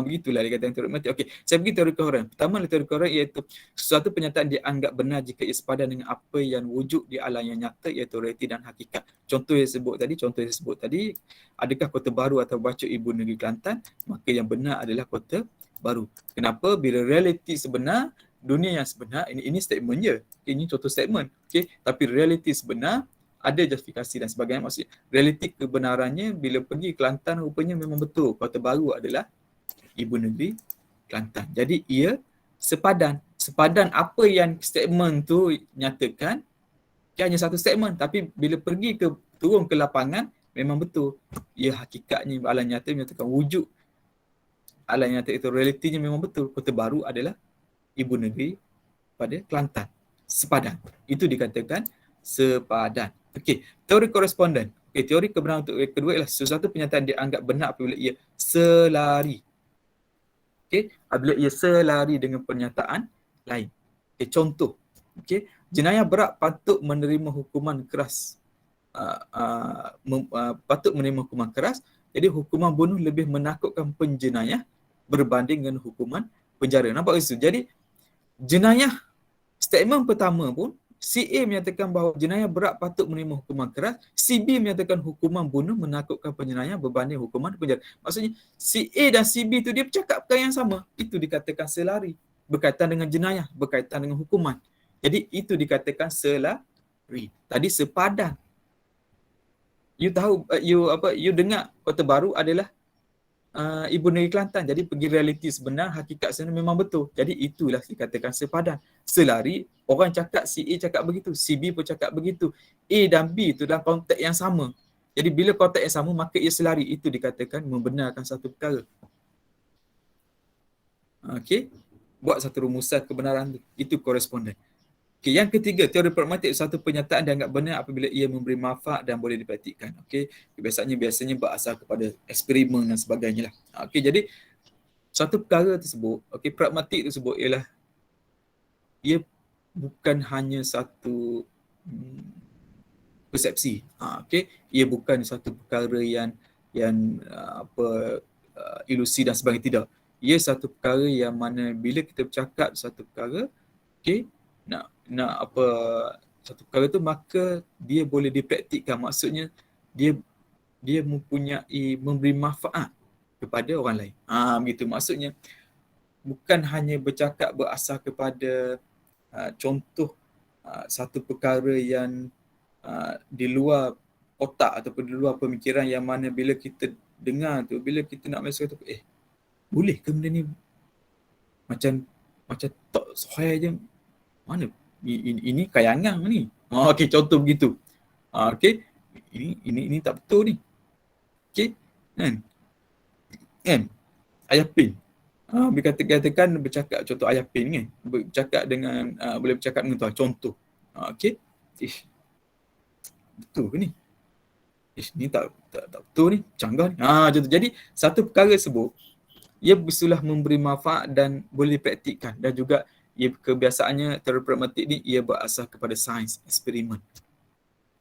Begitulah dia kata teori pragmatik. Okey, saya pergi teori koheren. Pertama teori koheren iaitu sesuatu pernyataan dianggap benar jika ia sepadan dengan apa yang wujud di alam yang nyata iaitu realiti dan hakikat. Contoh yang saya sebut tadi, adakah Kota Baru atau Bacok Ibu Negeri Kelantan? Maka yang benar adalah Kota Baru. Kenapa? Bila realiti sebenar, dunia yang sebenar, ini statement je. Ini contoh statement. Okay? Tapi realiti sebenar, ada justifikasi dan sebagainya. Maksudnya, realiti kebenarannya bila pergi Kelantan rupanya memang betul. Kota Baru adalah Ibu Negeri Kelantan. Jadi ia sepadan. Sepadan apa yang statement tu nyatakan, hanya satu statement. Tapi bila pergi turun ke lapangan, memang betul. Ia hakikatnya alam nyata menyatakan wujud alam nyata itu realitinya memang betul. Kota Baru adalah Ibu Negeri pada Kelantan. Sepadan. Itu dikatakan sepadan. Okey, teori koresponden. Okey, teori kebenaran untuk kedua ialah sesuatu pernyataan dianggap benar apabila ia selari. Okey, apabila ia selari dengan pernyataan lain. Okey, contoh. Okey, jenayah berat patut menerima hukuman keras. Patut menerima hukuman keras. Jadi hukuman bunuh lebih menakutkan penjenayah berbanding dengan hukuman penjara. Nampak itu? Jadi jenayah statement pertama pun si A menyatakan bahawa jenayah berat patut menerima hukuman keras, si B menyatakan hukuman bunuh menakutkan penjenayah berbanding hukuman penjara. Maksudnya si A dan si B tu dia bercakap perkara yang sama. Itu dikatakan selari. Berkaitan dengan jenayah, berkaitan dengan hukuman. Jadi itu dikatakan selari. Tadi sepadan. You dengar Kota Baru adalah Ibu Negeri Kelantan. Jadi pergi realiti sebenar, hakikat sebenar memang betul. Jadi itulah dikatakan sepadan. Selari, orang cakap si A cakap begitu, si B pun cakap begitu. A dan B itu dalam konteks yang sama. Jadi bila konteks yang sama, maka ia selari. Itu dikatakan membenarkan satu perkara. Okey, buat satu rumusan kebenaran itu koresponden. Okay, yang ketiga, teori pragmatik satu pernyataan dianggap benar apabila ia memberi manfaat dan boleh dipraktikkan. Okey, biasanya berasal kepada eksperimen dan sebagainya lah. Okey, jadi satu perkara tersebut, okey, pragmatik tersebut ialah ia bukan hanya satu persepsi. Okey, ia bukan satu perkara yang ilusi dan sebagainya, tidak. Ia satu perkara yang mana bila kita bercakap satu perkara, okey, nak apa satu perkara tu, maka dia boleh dipraktikkan. Maksudnya dia mempunyai memberi manfaat kepada orang lain. Begitu maksudnya. Bukan hanya bercakap berasal kepada contoh satu perkara yang di luar otak ataupun di luar pemikiran, yang mana bila kita dengar tu, bila kita nak masuk tu, boleh ke benda ni macam tak sahih je, mana ini kayangan ni. Okey, contoh begitu. Okey, ini tak betul ni. Okey, kan ayah pin. Katakan bercakap contoh ayah pin kan, bercakap dengan boleh bercakap dengan tuan, contoh. Okey, betul ke ni? Ni tak betul ni, canggah ni. Contoh. Jadi satu perkara tersebut ia bersuluh memberi manfaat dan boleh dipraktikkan, dan juga ia kebiasaannya pragmatik ni ia berasas kepada sains, eksperimen.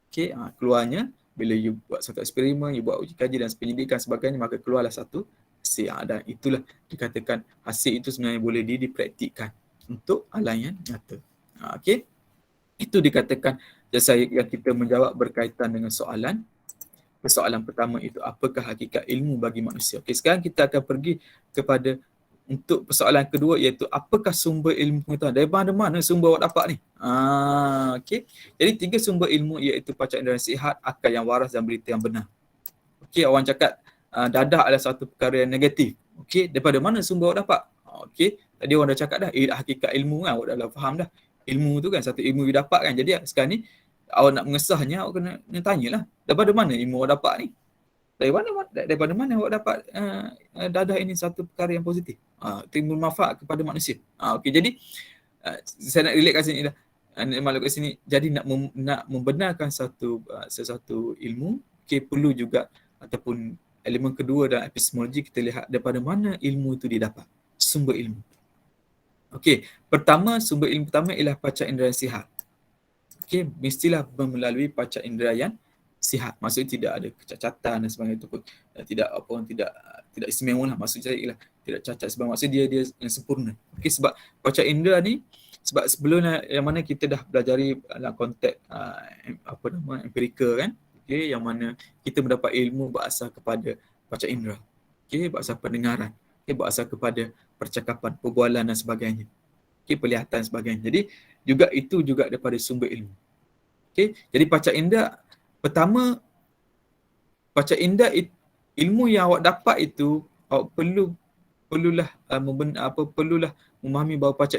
Okey, keluarnya bila you buat satu eksperimen, you buat uji kaji dan penyelidikan sebagainya, maka keluarlah satu hasil. Dan itulah dikatakan hasil itu sebenarnya boleh dipraktikkan untuk alam yang nyata. Okey, itu dikatakan yang kita menjawab berkaitan dengan soalan pertama itu, apakah hakikat ilmu bagi manusia. Okey, sekarang kita akan pergi kepada untuk persoalan kedua, iaitu apakah sumber ilmu pengetahuan, dari mana sumber awak dapat ni. Okey, jadi 3 sumber ilmu iaitu panca indera sihat, akal yang waras dan berita yang benar. Okey, orang cakap dadah adalah satu perkara yang negatif. Okey, daripada mana sumber awak dapat? Okey, tadi orang dah cakap dah, hakikat ilmu kan, awak dah faham dah. Ilmu tu kan satu ilmu you dapat kan. Jadi sekarang ni awak nak mengesahnya, awak kena tanyalah, daripada mana ilmu awak dapat ni? Daripada mana awak dapat dadah ini satu perkara yang positif, timbul manfaat kepada manusia. Okey, jadi saya nak relate kat sini dah. Maklum kat sini, jadi nak membenarkan sesuatu ilmu, okey, perlu juga ataupun elemen kedua dalam epistemologi, kita lihat daripada mana ilmu itu didapat, sumber ilmu. Okey, sumber ilmu pertama ialah panca indera yang sihat. Okey, mestilah melalui panca indera yang sihat. Maksudnya tidak ada kecacatan dan sebagainya, itu pun tidak istimewa lah. Maksud saya ialah tidak cacat, sebab maksud dia yang sempurna. Okey, sebab panca indera ni, sebab sebelum yang mana kita dah pelajari dalam konteks empirikal kan. Okey, yang mana kita mendapat ilmu berasal kepada panca indera. Okey, berasal pendengaran. Okey, berasal kepada percakapan, perbualan dan sebagainya. Okey, penglihatan dan sebagainya. Jadi itu juga daripada sumber ilmu. Okey, jadi panca indera pertama, panca indera ilmu yang awak dapat itu, awak perlulah memahami bahawa panca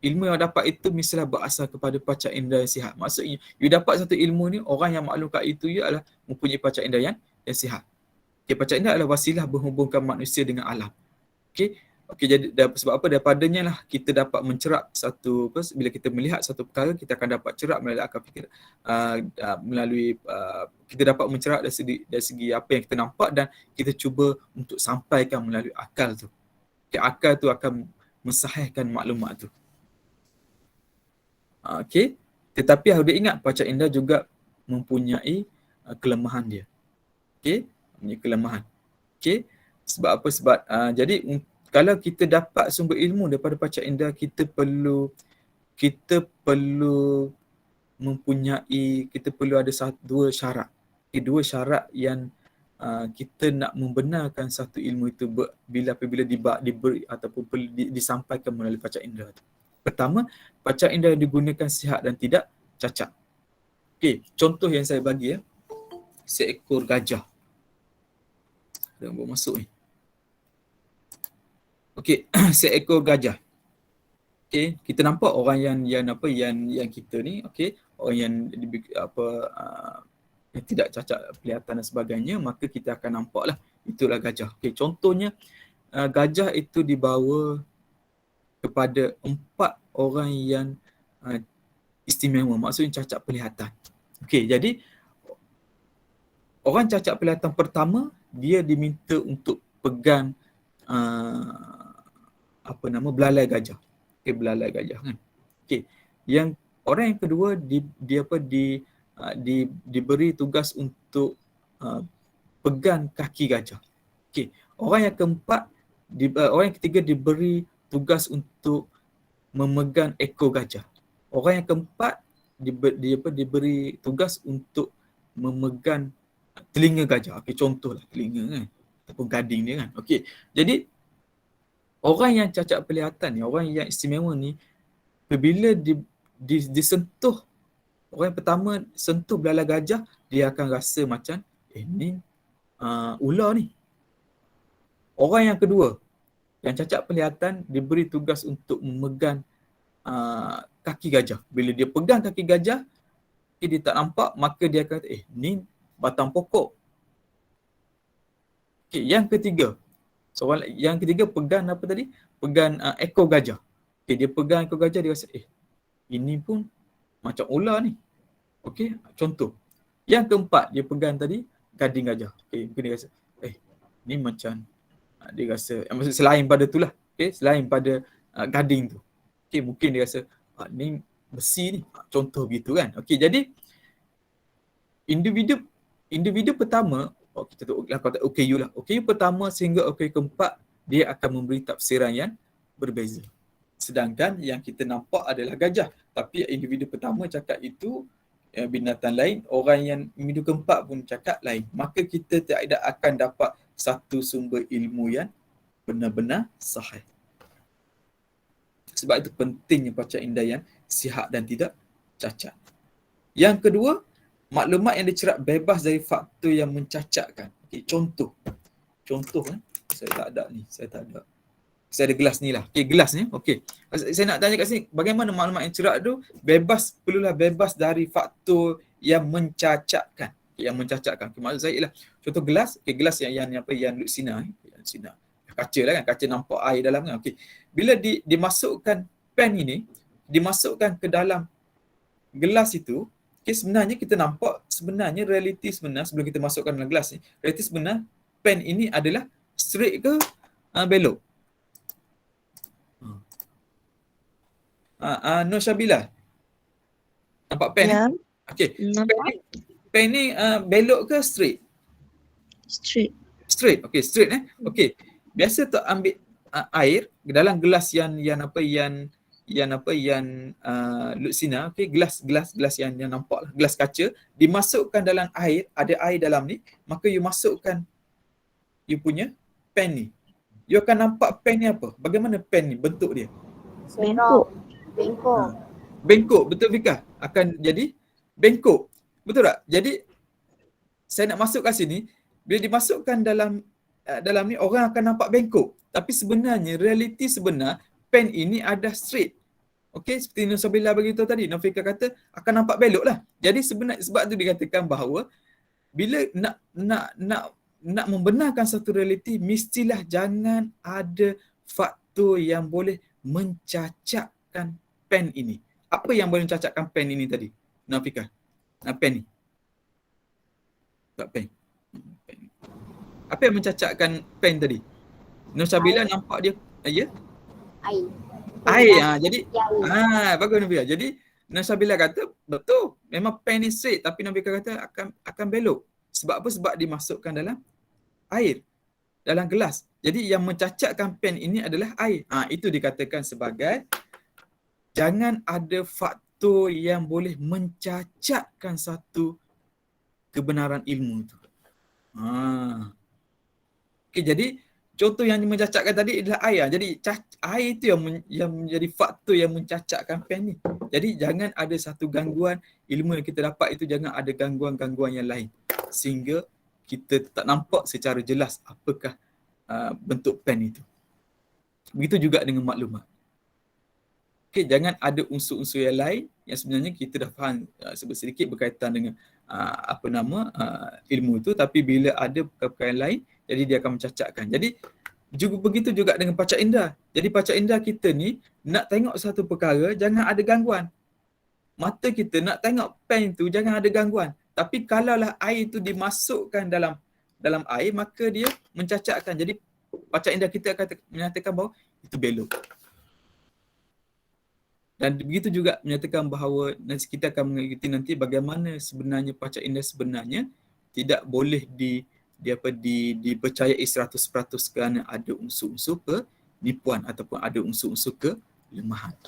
ilmu yang dapat itu mestilah berasal kepada panca indera yang sihat. Maksudnya, you dapat satu ilmu ni, orang yang maklum kat itu ia adalah mempunyai panca indera yang sihat. Okay, panca indera adalah wasilah menghubungkan manusia dengan alam. Okey, jadi sebab apa, daripadanya lah kita dapat mencerap bila kita melihat satu perkara, kita akan dapat cerap melalui akal fikir, kita dapat mencerap dari segi apa yang kita nampak, dan kita cuba untuk sampaikan melalui akal tu. Okay, akal tu akan mensahihkan maklumat tu. Okey, tetapi harus diingat panca indera juga mempunyai kelemahan dia. Okey, mempunyai kelemahan. Okey, sebab apa? Sebab jadi kalau kita dapat sumber ilmu daripada panca indera, kita perlu ada dua syarat. Dua syarat yang kita nak membenarkan satu ilmu itu apabila diberi ataupun disampaikan melalui panca indera itu. Pertama, panca indera digunakan sihat dan tidak cacat. Okey, contoh yang saya bagi seekor gajah. Ada yang buat masuk ni. Okey, seekor gajah. Okey, kita nampak orang yang kita ni, okey, orang yang yang tidak cacat penglihatan dan sebagainya, maka kita akan nampaklah itulah gajah. Okey, contohnya gajah itu dibawa kepada 4 orang yang istimewa, maksudnya cacat penglihatan. Okey, jadi orang cacat penglihatan pertama, dia diminta untuk pegang belalai gajah. Okey, belalai gajah kan. Okey, yang orang yang kedua diberi tugas untuk pegang kaki gajah. Okey, orang yang keempat, orang yang ketiga diberi tugas untuk memegang ekor gajah. Orang yang keempat diberi tugas untuk memegang telinga gajah. Okey, contohlah telinga kan ataupun gading dia kan. Okey. Jadi orang yang cacat penglihatan ni, orang yang istimewa ni, apabila disentuh, orang yang pertama sentuh belalai gajah, dia akan rasa macam ni ular ni. Orang yang kedua yang cacat penglihatan diberi tugas untuk memegang kaki gajah. Bila dia pegang kaki gajah, dia tak nampak, maka dia kata ni batang pokok. Okay, yang ketiga pegang apa tadi? Pegang ekor gajah. Okay, dia pegang ekor gajah, dia rasa ini pun macam ular ni. Okey, contoh. Yang keempat dia pegang tadi gading gajah. Okey, mungkin dia rasa ni macam dia rasa maksud selain pada itulah. Okey, selain pada gading tu. Okey, mungkin dia rasa ni besi ni. Contoh begitu kan. Okey, jadi individu pertama, kita kata OKU lah. OKU pertama sehingga OKU keempat, dia akan memberi tafsiran yang berbeza. Sedangkan yang kita nampak adalah gajah. Tapi individu pertama cakap itu binatang lain, orang yang individu keempat pun cakap lain. Maka kita tidak akan dapat satu sumber ilmu yang benar-benar sahih. Sebab itu pentingnya baca indah yang sihat dan tidak cacat. Yang kedua, maklumat yang dicerap bebas dari faktor yang mencacatkan. Okay, contoh kan. Saya ada gelas ni lah. Okay, gelas ni. Okay. Saya nak tanya kat sini, bagaimana maklumat yang cerap tu perlulah bebas dari faktor yang mencacatkan. Okay, yang mencacatkan. Okay, maksud saya ialah contoh gelas. Okay, gelas yang Luxina. Kaca lah kan. Kaca nampak air dalam kan. Okay. Bila dimasukkan pen ini, dimasukkan ke dalam gelas itu, okay, sebenarnya kita nampak realiti sebenar sebelum kita masukkan dalam gelas ni, realiti sebenar pen ini adalah straight ke belok? Nur Syabila, nampak pen ni? Okey. Pen ni belok ke straight? Straight. Okey, straight Okey. Biasa tu ambil air dalam gelas yang Luxina, okey, gelas yang nampak lah, gelas kaca, dimasukkan dalam air, ada air dalam ni, maka you masukkan you punya pen ni. You akan nampak pen ni apa? Bagaimana pen ni bentuk dia? Bengkok, betul Fika? Akan jadi bengkok. Betul tak? Jadi saya nak masuk kat sini, bila dimasukkan dalam ni, orang akan nampak bengkok. Tapi sebenarnya realiti sebenar pen ini ada straight. Okey, seperti Nur Syabila beritahu tadi, Nafika kata akan nampak belok lah. Jadi sebenarnya sebab tu dikatakan bahawa bila nak membenarkan satu realiti, mestilah jangan ada faktor yang boleh mencacatkan pen ini. Apa yang boleh mencacatkan pen ini tadi? Nafika. Pen ni. Tak pen. Apa yang mencacatkan pen tadi? Nur Syabila nampak dia air. Jadi bagus Nabila. Jadi Nur Syabila kata betul, memang pen ni straight, tapi Nabila kata akan belok. Sebab apa? Sebab dimasukkan dalam air, dalam gelas. Jadi yang mencacatkan pen ini adalah air. Itu dikatakan sebagai jangan ada faktor yang boleh mencacatkan satu kebenaran ilmu itu. Okey, jadi contoh yang mencacatkan tadi adalah air. Jadi air itu yang menjadi faktor yang mencacatkan pen ni. Jadi jangan ada satu gangguan ilmu yang kita dapat itu, jangan ada gangguan-gangguan yang lain. Sehingga kita tak nampak secara jelas apakah bentuk pen itu. Begitu juga dengan maklumat. Okey, jangan ada unsur-unsur yang lain yang sebenarnya kita dah faham sedikit berkaitan dengan ilmu itu, tapi bila ada perkara-perkara lain, jadi dia akan mencacatkan. Jadi begitu juga dengan pacat indah. Jadi pacat indah kita ni nak tengok satu perkara, jangan ada gangguan. Mata kita nak tengok pen tu, jangan ada gangguan. Tapi kalaulah air itu dimasukkan dalam air, maka dia mencacatkan. Jadi pacat indah kita akan menyatakan bahawa itu belok. Dan begitu juga menyatakan bahawa kita akan mengikuti nanti bagaimana sebenarnya pacat indah sebenarnya tidak boleh dipercayai 100% kerana ada unsur-unsur penipuan ataupun ada unsur-unsur kelemahan.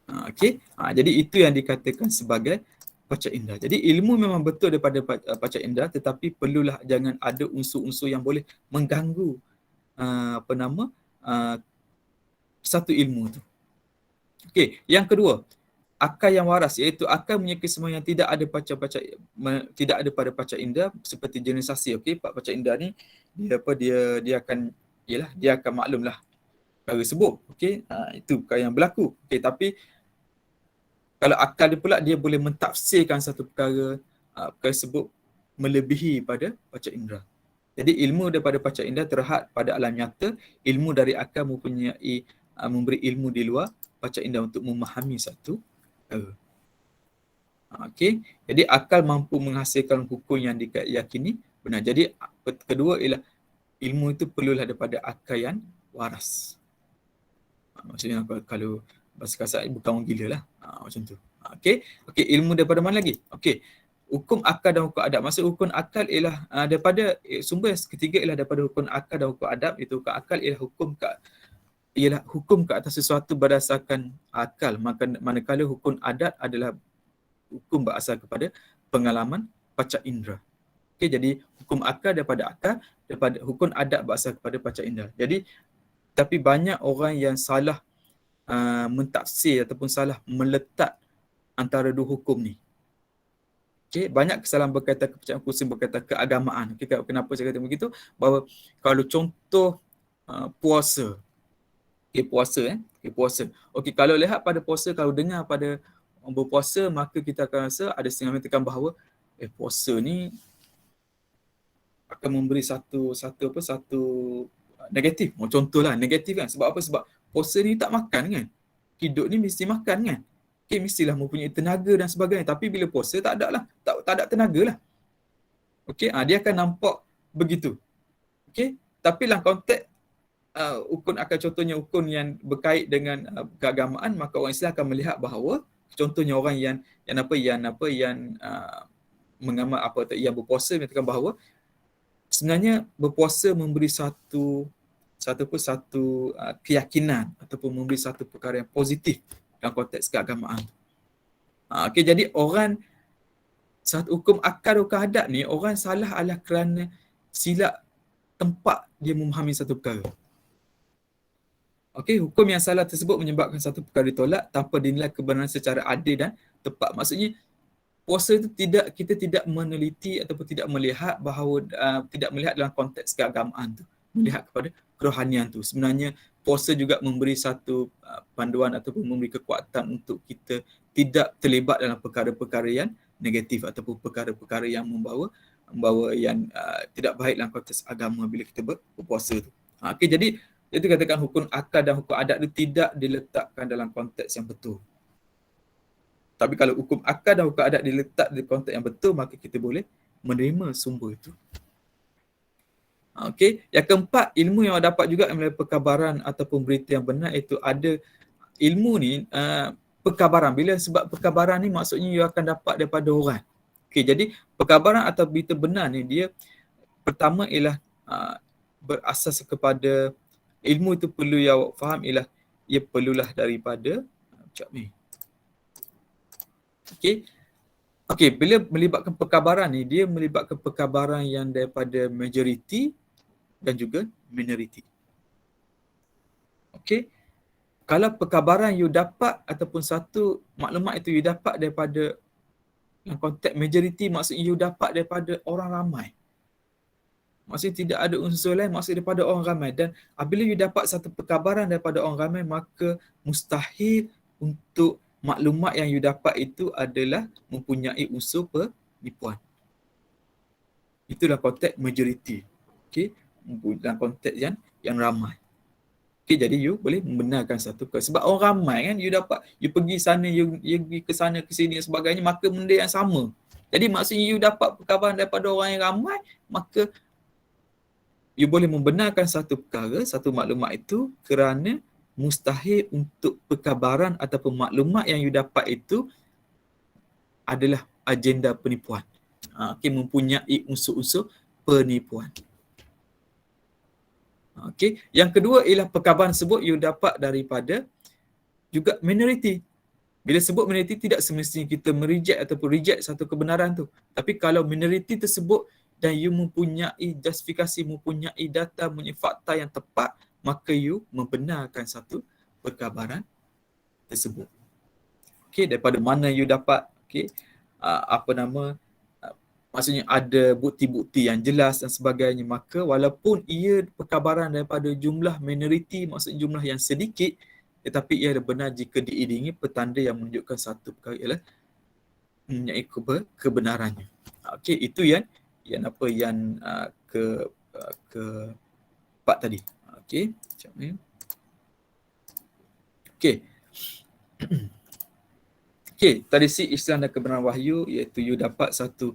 Okey. Jadi itu yang dikatakan sebagai panca indera. Jadi ilmu memang betul daripada panca indera, tetapi perlulah jangan ada unsur-unsur yang boleh mengganggu uh, satu ilmu tu. Okey, yang kedua, akal yang waras, iaitu akal menyeka semua yang tidak ada tidak ada pada panca indera seperti generalisasi. Okey, panca indera ni dia akan dia akan maklumlah perkara sebut. Okey, itu perkara yang berlaku. Okey, tapi kalau akal dia pula, dia boleh mentafsirkan satu perkara sebut melebihi pada panca indera. Jadi ilmu daripada panca indera terhad pada alam nyata, ilmu dari akal mempunyai memberi ilmu di luar panca indera untuk memahami satu perkara. Okey, jadi akal mampu menghasilkan hukum yang diyakini benar. Jadi kedua ialah ilmu itu perlulah daripada akal yang waras. Maksudnya kalau bahasa kasar bukan orang gila lah. Macam tu. Okey, ilmu daripada mana lagi? Okey, hukum akal dan hukum adab. Maksud hukum akal ialah daripada sumber yang ketiga ialah daripada hukum akal dan hukum adab. Itu hukum akal ialah hukum ke atas sesuatu berdasarkan akal. Manakala hukum adab adalah hukum berasal kepada pengalaman panca indera. Okey, jadi hukum akal daripada hukum adab berasal kepada panca indera. Jadi tapi banyak orang yang salah mentafsir ataupun salah meletak antara dua hukum ni. Okey, banyak kesalahan berkaitan kepercayaan khusus berkaitan keagamaan. Okay, kenapa saya kata begitu? Bahawa kalau contoh puasa. Okey, puasa. Okey, kalau lihat pada puasa, kalau dengar pada orang berpuasa, maka kita akan rasa ada setengah mengatakan bahawa puasa ni akan memberi satu negatif. Contohlah negatif kan. Sebab apa? Sebab puasa ni tak makan kan. Hidup ni mesti makan kan. Okay, mestilah mempunyai tenaga dan sebagainya. Tapi bila puasa tak ada lah. Tak ada tenaga lah. Okay, dia akan nampak begitu. Okay, tapi dalam konteks ukun akan contohnya ukun yang berkait dengan keagamaan, maka orang Islam akan melihat bahawa contohnya orang yang mengamal yang berpuasa mengatakan bahawa sebenarnya berpuasa memberi satu keyakinan ataupun memberi satu perkara yang positif dalam konteks keagamaan. Okey, jadi orang satu hukum akal hukum adab ni orang salah adalah kerana silap tempat dia memahami satu perkara. Okey, hukum yang salah tersebut menyebabkan satu perkara ditolak tanpa dinilai kebenaran secara adil dan tepat. Maksudnya puasa itu kita tidak meneliti ataupun tidak melihat bahawa tidak melihat dalam konteks keagamaan tu, melihat kepada kerohanian tu. Sebenarnya puasa juga memberi satu panduan ataupun memberi kekuatan untuk kita tidak terlibat dalam perkara-perkara yang negatif ataupun perkara-perkara yang membawa yang tidak baik dalam konteks agama bila kita berpuasa tu. Okey, jadi itu katakan hukum akal dan hukum adat itu tidak diletakkan dalam konteks yang betul. Tapi kalau hukum akal dan hukum adat diletak di konteks yang betul, maka kita boleh menerima sumber itu. Okey, yang keempat, ilmu yang dapat juga melalui perkabaran ataupun berita yang benar, iaitu ada ilmu ni perkabaran. Bila sebab perkabaran ni maksudnya you akan dapat daripada orang. Okey, jadi perkabaran atau berita benar ni dia pertama ialah berasas kepada ilmu itu perlu yang awak faham ialah ia perlulah daripada macam ni. Okey, bila melibatkan perkabaran ni, dia melibatkan perkabaran yang daripada majoriti dan juga minoriti. Okey, kalau perkabaran you dapat ataupun satu maklumat itu you dapat daripada yang konteks majoriti, maksudnya you dapat daripada orang ramai. Maksudnya tidak ada unsur lain, maksudnya daripada orang ramai. Dan apabila you dapat satu perkabaran daripada orang ramai, maka mustahil untuk maklumat yang you dapat itu adalah mempunyai unsur penipuan. Itulah konteks majoriti. Okey, dalam konteks yang ramai. Okey, jadi you boleh membenarkan satu perkara. Sebab orang ramai kan, you dapat, you pergi sana, you pergi ke sana, ke sini dan sebagainya, maka benda yang sama. Jadi maksudnya you dapat perkabaran daripada orang yang ramai, maka you boleh membenarkan satu perkara, satu maklumat itu kerana mustahil untuk perkabaran ataupun maklumat yang you dapat itu adalah agenda penipuan. Okey, mempunyai unsur-unsur penipuan. Okey, yang kedua ialah perkabaran tersebut you dapat daripada juga minoriti. Bila sebut minoriti, tidak semestinya kita reject satu kebenaran tu. Tapi kalau minoriti tersebut dan you mempunyai justifikasi, mempunyai data, mempunyai fakta yang tepat, maka you membenarkan satu perkabaran tersebut. Okay, daripada mana you dapat, okay, maksudnya ada bukti-bukti yang jelas dan sebagainya, maka walaupun ia perkabaran daripada jumlah minoriti, maksudnya jumlah yang sedikit, tetapi ia benar jika diiringi petanda yang menunjukkan satu perkara ialah mempunyai kebenarannya. Okey, itu yang keempat tadi. Okey, macam ni. Okey. Okey, tradisi Islam dan kebenaran wahyu, iaitu you dapat satu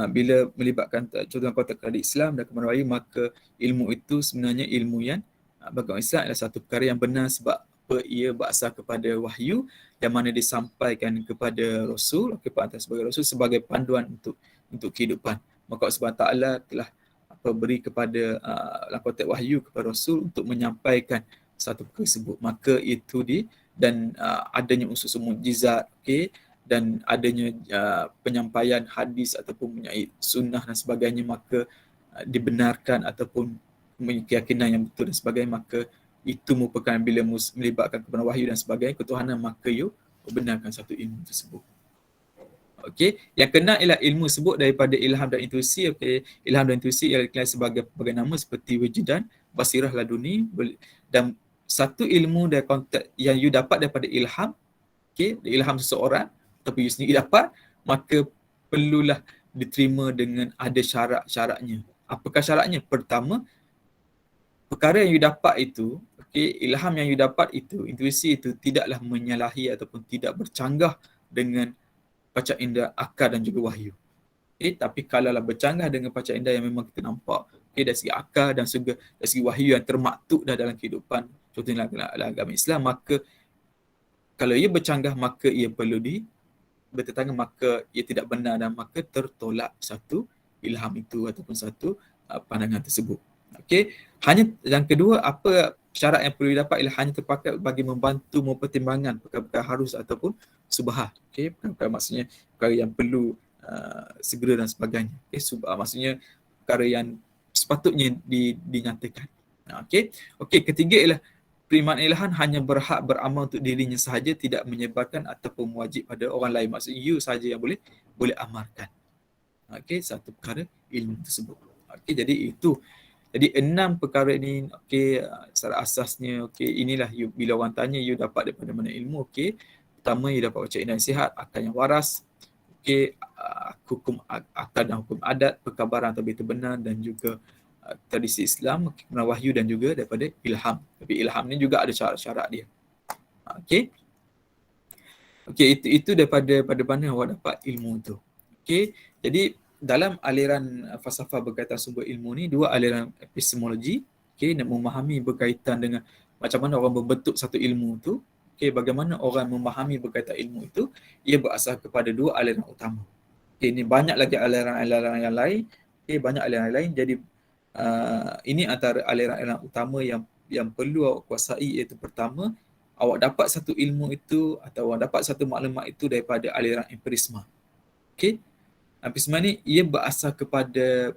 bila melibatkan contoh konteks tradisi Islam dan kebenaran wahyu, maka ilmu itu sebenarnya ilmu yang bagi Islam adalah satu perkara yang benar sebab ia berasal kepada wahyu yang mana disampaikan kepada Rasul, kepada sebagai Rasul sebagai panduan untuk kehidupan. Maka Allah Subhanahu Taala telah beri kepada dalam konteks wahyu kepada Rasul untuk menyampaikan satu perkara tersebut. Maka itu dan adanya unsur mukjizat, okey, dan adanya penyampaian hadis ataupun mempunyai sunnah dan sebagainya, maka dibenarkan ataupun keyakinan yang betul dan sebagainya, maka itu merupakan bila melibatkan kebenaran wahyu dan sebagainya, ketuhanan, maka you membenarkan satu ilmu tersebut. Okey, yang kena ialah ilmu sebut daripada ilham dan intuisi. Okey, ilham dan intuisi ialah dikenali sebagai nama seperti wujudan, basirah laduni, dan satu ilmu dari konteks yang you dapat daripada ilham, okey, ilham seseorang tapi you sendiri dapat, maka perlulah diterima dengan ada syarat-syaratnya. Apakah syaratnya? Pertama, perkara yang you dapat itu, okey, ilham yang you dapat itu, intuisi itu tidaklah menyalahi ataupun tidak bercanggah dengan panca indera, akal dan juga wahyu. Okey, tapi kalaulah bercanggah dengan panca indera yang memang kita nampak, okey, dari segi akal dan juga dari segi wahyu yang termaktub dah dalam kehidupan, contohnya dalam agama Islam, maka kalau ia bercanggah, maka ia perlu bertentangan, maka ia tidak benar dan maka tertolak satu ilham itu ataupun satu pandangan tersebut. Okey, hanya yang kedua, apa syarat yang perlu didapat ialah hanya terpakai bagi membantu mempertimbangkan perkara-perkara harus ataupun subhah. Okey, perkara maksudnya perkara yang perlu segera dan sebagainya. Okey, maksudnya perkara yang sepatutnya dinyatakan. Okey. Okey, ketiga ialah penerimaan ilham hanya berhak beramal untuk dirinya sahaja, tidak menyebarkan ataupun wajib pada orang lain. Maksudnya you sahaja yang boleh amalkan. Okey, satu perkara ilmu tersebut. Okey, jadi itu. Jadi 6 perkara ini, okey, secara asasnya, okey, inilah you, bila orang tanya you dapat daripada mana ilmu, okey. Pertama, you dapat baca yang sihat, akal yang waras, okey, hukum akal dan hukum adat, perkabaran atau berita benar, dan juga tradisi Islam, kebenaran wahyu dan juga daripada ilham. Tapi ilham ni juga ada syarat-syarat dia. Okey. Okey, itu daripada mana awak dapat ilmu tu. Okey. Jadi dalam aliran falsafah berkaitan sumber ilmu ni, dua aliran epistemologi, okey, nak memahami berkaitan dengan macam mana orang membentuk satu ilmu tu. Okey, bagaimana orang memahami berkaitan ilmu itu, ia berasal kepada dua aliran utama. Okey, ni banyak lagi aliran-aliran yang lain. Okey, banyak aliran lain. Jadi ini antara aliran-aliran utama yang perlu awak kuasai, iaitu pertama, awak dapat satu ilmu itu atau awak dapat satu maklumat itu daripada aliran empirisme. Okey, empirisme ni ia berasal kepada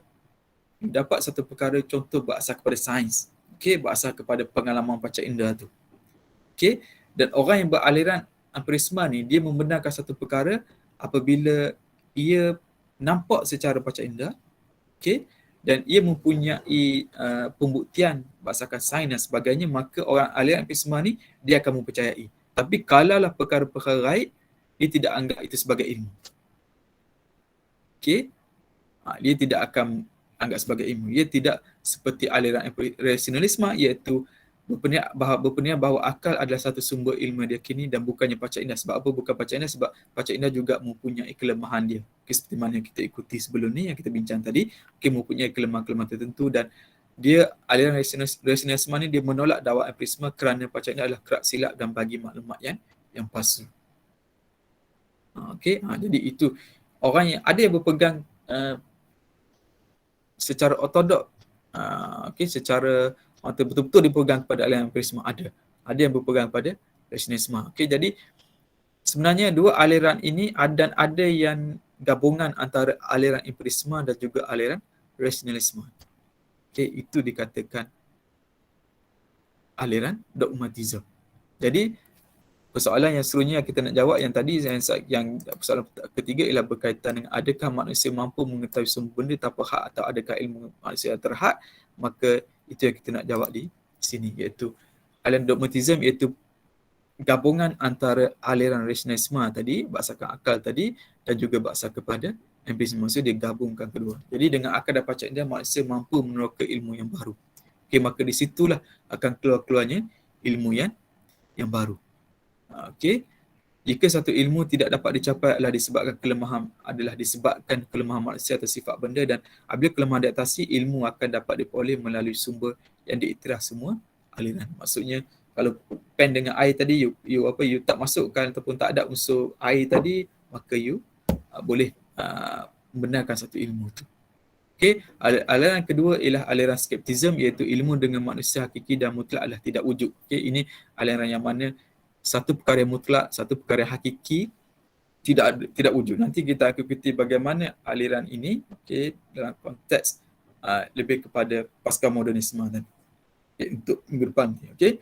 dapat satu perkara, contoh berasal kepada sains. Okey, berasal kepada pengalaman panca indera tu. Okey, dan orang yang beraliran empirisme ni dia membenarkan satu perkara apabila ia nampak secara panca indera. Okey, dan ia mempunyai pembuktian berdasarkan sains dan sebagainya, maka orang aliran empirisme ni dia akan mempercayai. Tapi kalaulah perkara-perkara gaib, dia tidak anggap itu sebagai ilmu. Okey, dia tidak akan anggap sebagai ilmu. Ia tidak seperti aliran rasionalisme, iaitu berpendapat bahawa akal adalah satu sumber ilmu yang diyakini dan bukannya panca indera. Sebab apa bukan panca indera? Sebab panca indera juga mempunyai kelemahan dia. Okay, seperti mana yang kita ikuti sebelum ni, yang kita bincang tadi, okay, mempunyai kelemahan-kelemahan tertentu, dan dia aliran rasionalisme ni dia menolak dakwah empirisme kerana panca indera adalah kerap silap dan bagi maklumat yang palsu. Okey, jadi itu orang yang ada yang berpegang secara ortodok, okey, secara betul-betul dipegang kepada aliran empirisme, ada yang berpegang pada rasionalisme. Okey, jadi sebenarnya dua aliran ini ada yang gabungan antara aliran empirisme dan juga aliran rasionalisme. Okey, itu dikatakan aliran dogmatisme. Jadi persoalan yang seterusnya kita nak jawab yang tadi, yang persoalan ketiga ialah berkaitan dengan adakah manusia mampu mengetahui semua benda tanpa hak atau adakah ilmu manusia terhad. Maka itu yang kita nak jawab di sini, iaitu aliran dogmatisme, iaitu gabungan antara aliran rasionalisme tadi, berdasarkan akal tadi, dan juga berdasarkan kepada empirisme. Maksudnya dia gabungkan kedua. Jadi dengan akal dan pacak dia, manusia mampu meneroka ilmu yang baru. Okey, maka di situlah akan keluarnya ilmu yang baru. Okey, jika satu ilmu tidak dapat dicapai adalah disebabkan kelemahan manusia atau sifat benda, dan apabila kelemahan diatasi, ilmu akan dapat diperoleh melalui sumber yang diiktiraf semua aliran. Maksudnya kalau pen dengan air tadi, you tak masukkan ataupun tak ada unsur air tadi, maka you boleh membenarkan satu ilmu tu. Okey, aliran kedua ialah aliran skeptism, iaitu ilmu dengan manusia hakiki dan mutlak adalah tidak wujud. Okey, ini aliran yang mana satu perkara yang mutlak, satu perkara yang hakiki tidak wujud. Nanti kita akan ikuti bagaimana aliran ini, okey, dalam konteks lebih kepada pasca modernisme tadi. Okay, untuk minggu depan. Okey,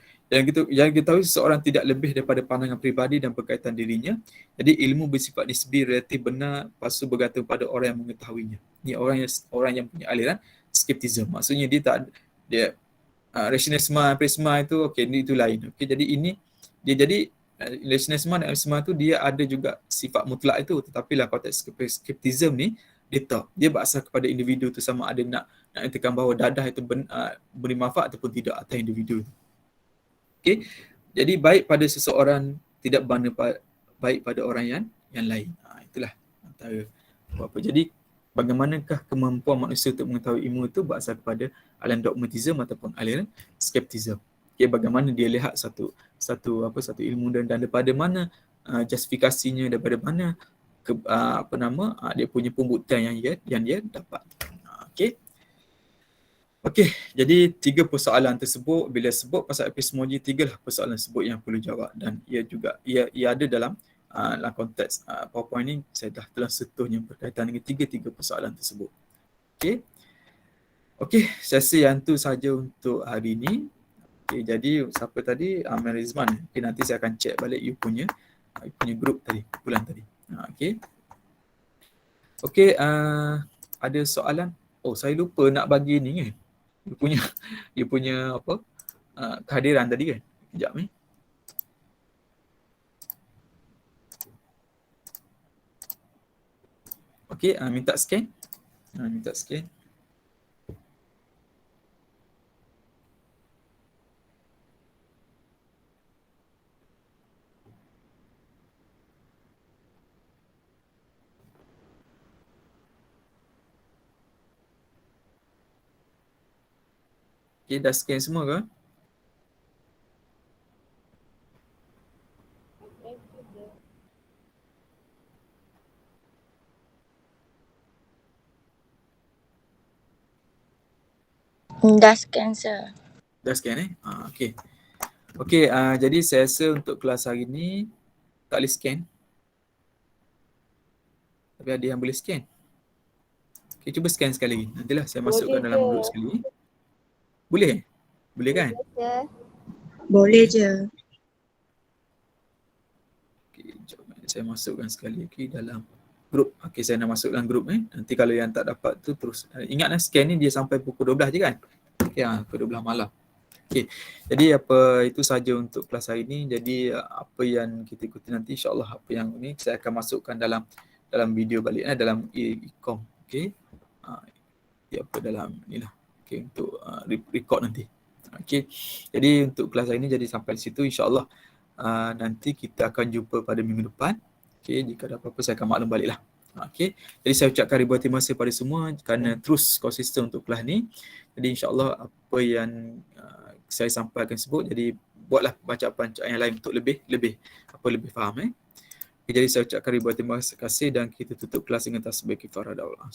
yang kita tahu seseorang tidak lebih daripada pandangan peribadi dan berkaitan dirinya. Jadi ilmu bersifat nisbi, relatif, benar, palsu bergantung pada orang yang mengetahuinya. Ini orang yang punya aliran skeptism. Maksudnya dia rasionalisme, empirisme itu itu lain. Okey, jadi ini rasionalisme dan empirisme itu dia ada juga sifat mutlak itu, tetapi lah konteks skeptism ni dia berasal kepada individu tu, sama ada nak nyatakan bahawa dadah itu beri manfaat ataupun tidak atas individu itu. Okey, jadi baik pada seseorang tidak berbanding baik pada orang yang lain. Itulah antara apa. Jadi bagaimanakah kemampuan manusia untuk mengetahui ilmu itu berasal kepada aliran dogmatism ataupun aliran skeptism. Okey, bagaimana dia lihat satu ilmu dan daripada mana justifikasinya, daripada mana dia punya pembuktian yang dia dapat. Okey. Okey, jadi 3 persoalan tersebut, bila sebut pasal epistemologi, 3 lah persoalan tersebut yang perlu jawab, dan ia ada dalam konteks PowerPoint ni. Saya telah sentuhnya berkaitan dengan 3 persoalan tersebut. Okey, saya rasa yang tu saja untuk hari ini. Okey, jadi siapa tadi? Amir Rizman. Okey, nanti saya akan check balik you punya group tadi, bulan tadi. Okey, ada soalan? Oh, saya lupa nak bagi ni kan. You punya apa? Kehadiran tadi kan. Sekejap ni. Okey, minta scan. Minta scan. Okey, dah scan semua ke? Dah scan, sir. Dah scan okey. Okey, jadi saya rasa untuk kelas hari ni tak boleh scan. Tapi ada yang boleh scan. Okey, cuba scan sekali lagi. Nantilah saya masukkan dalam group sekali. Boleh? Boleh kan? Boleh je. Okey, jom saya masukkan sekali lagi dalam group. Okey, saya nak masuk dalam group Nanti kalau yang tak dapat tu terus. Ingatlah scan ni dia sampai pukul 12 je kan? Okey, pukul 12 malam. Okey, jadi itu saja untuk kelas hari ni. Jadi apa yang kita ikuti nanti, insya-Allah apa yang ni saya akan masukkan dalam video balik dalam e-com. Okey. Dalam inilah. Okey, untuk record nanti. Okey. Jadi untuk kelas hari ni jadi sampai di situ, insya-Allah nanti kita akan jumpa pada minggu depan. Okey, jika ada apa-apa saya akan maklum baliklah. Okey. Jadi saya ucapkan ribuan terima kasih pada semua kerana terus konsisten untuk kelas ni. Jadi insya-Allah apa yang saya sampaikan sebut, jadi buatlah bacaan-bacaan yang lain untuk lebih faham. Jadi saya ucapkan ribuan terima kasih dan kita tutup kelas dengan tasbih kifarah daullah.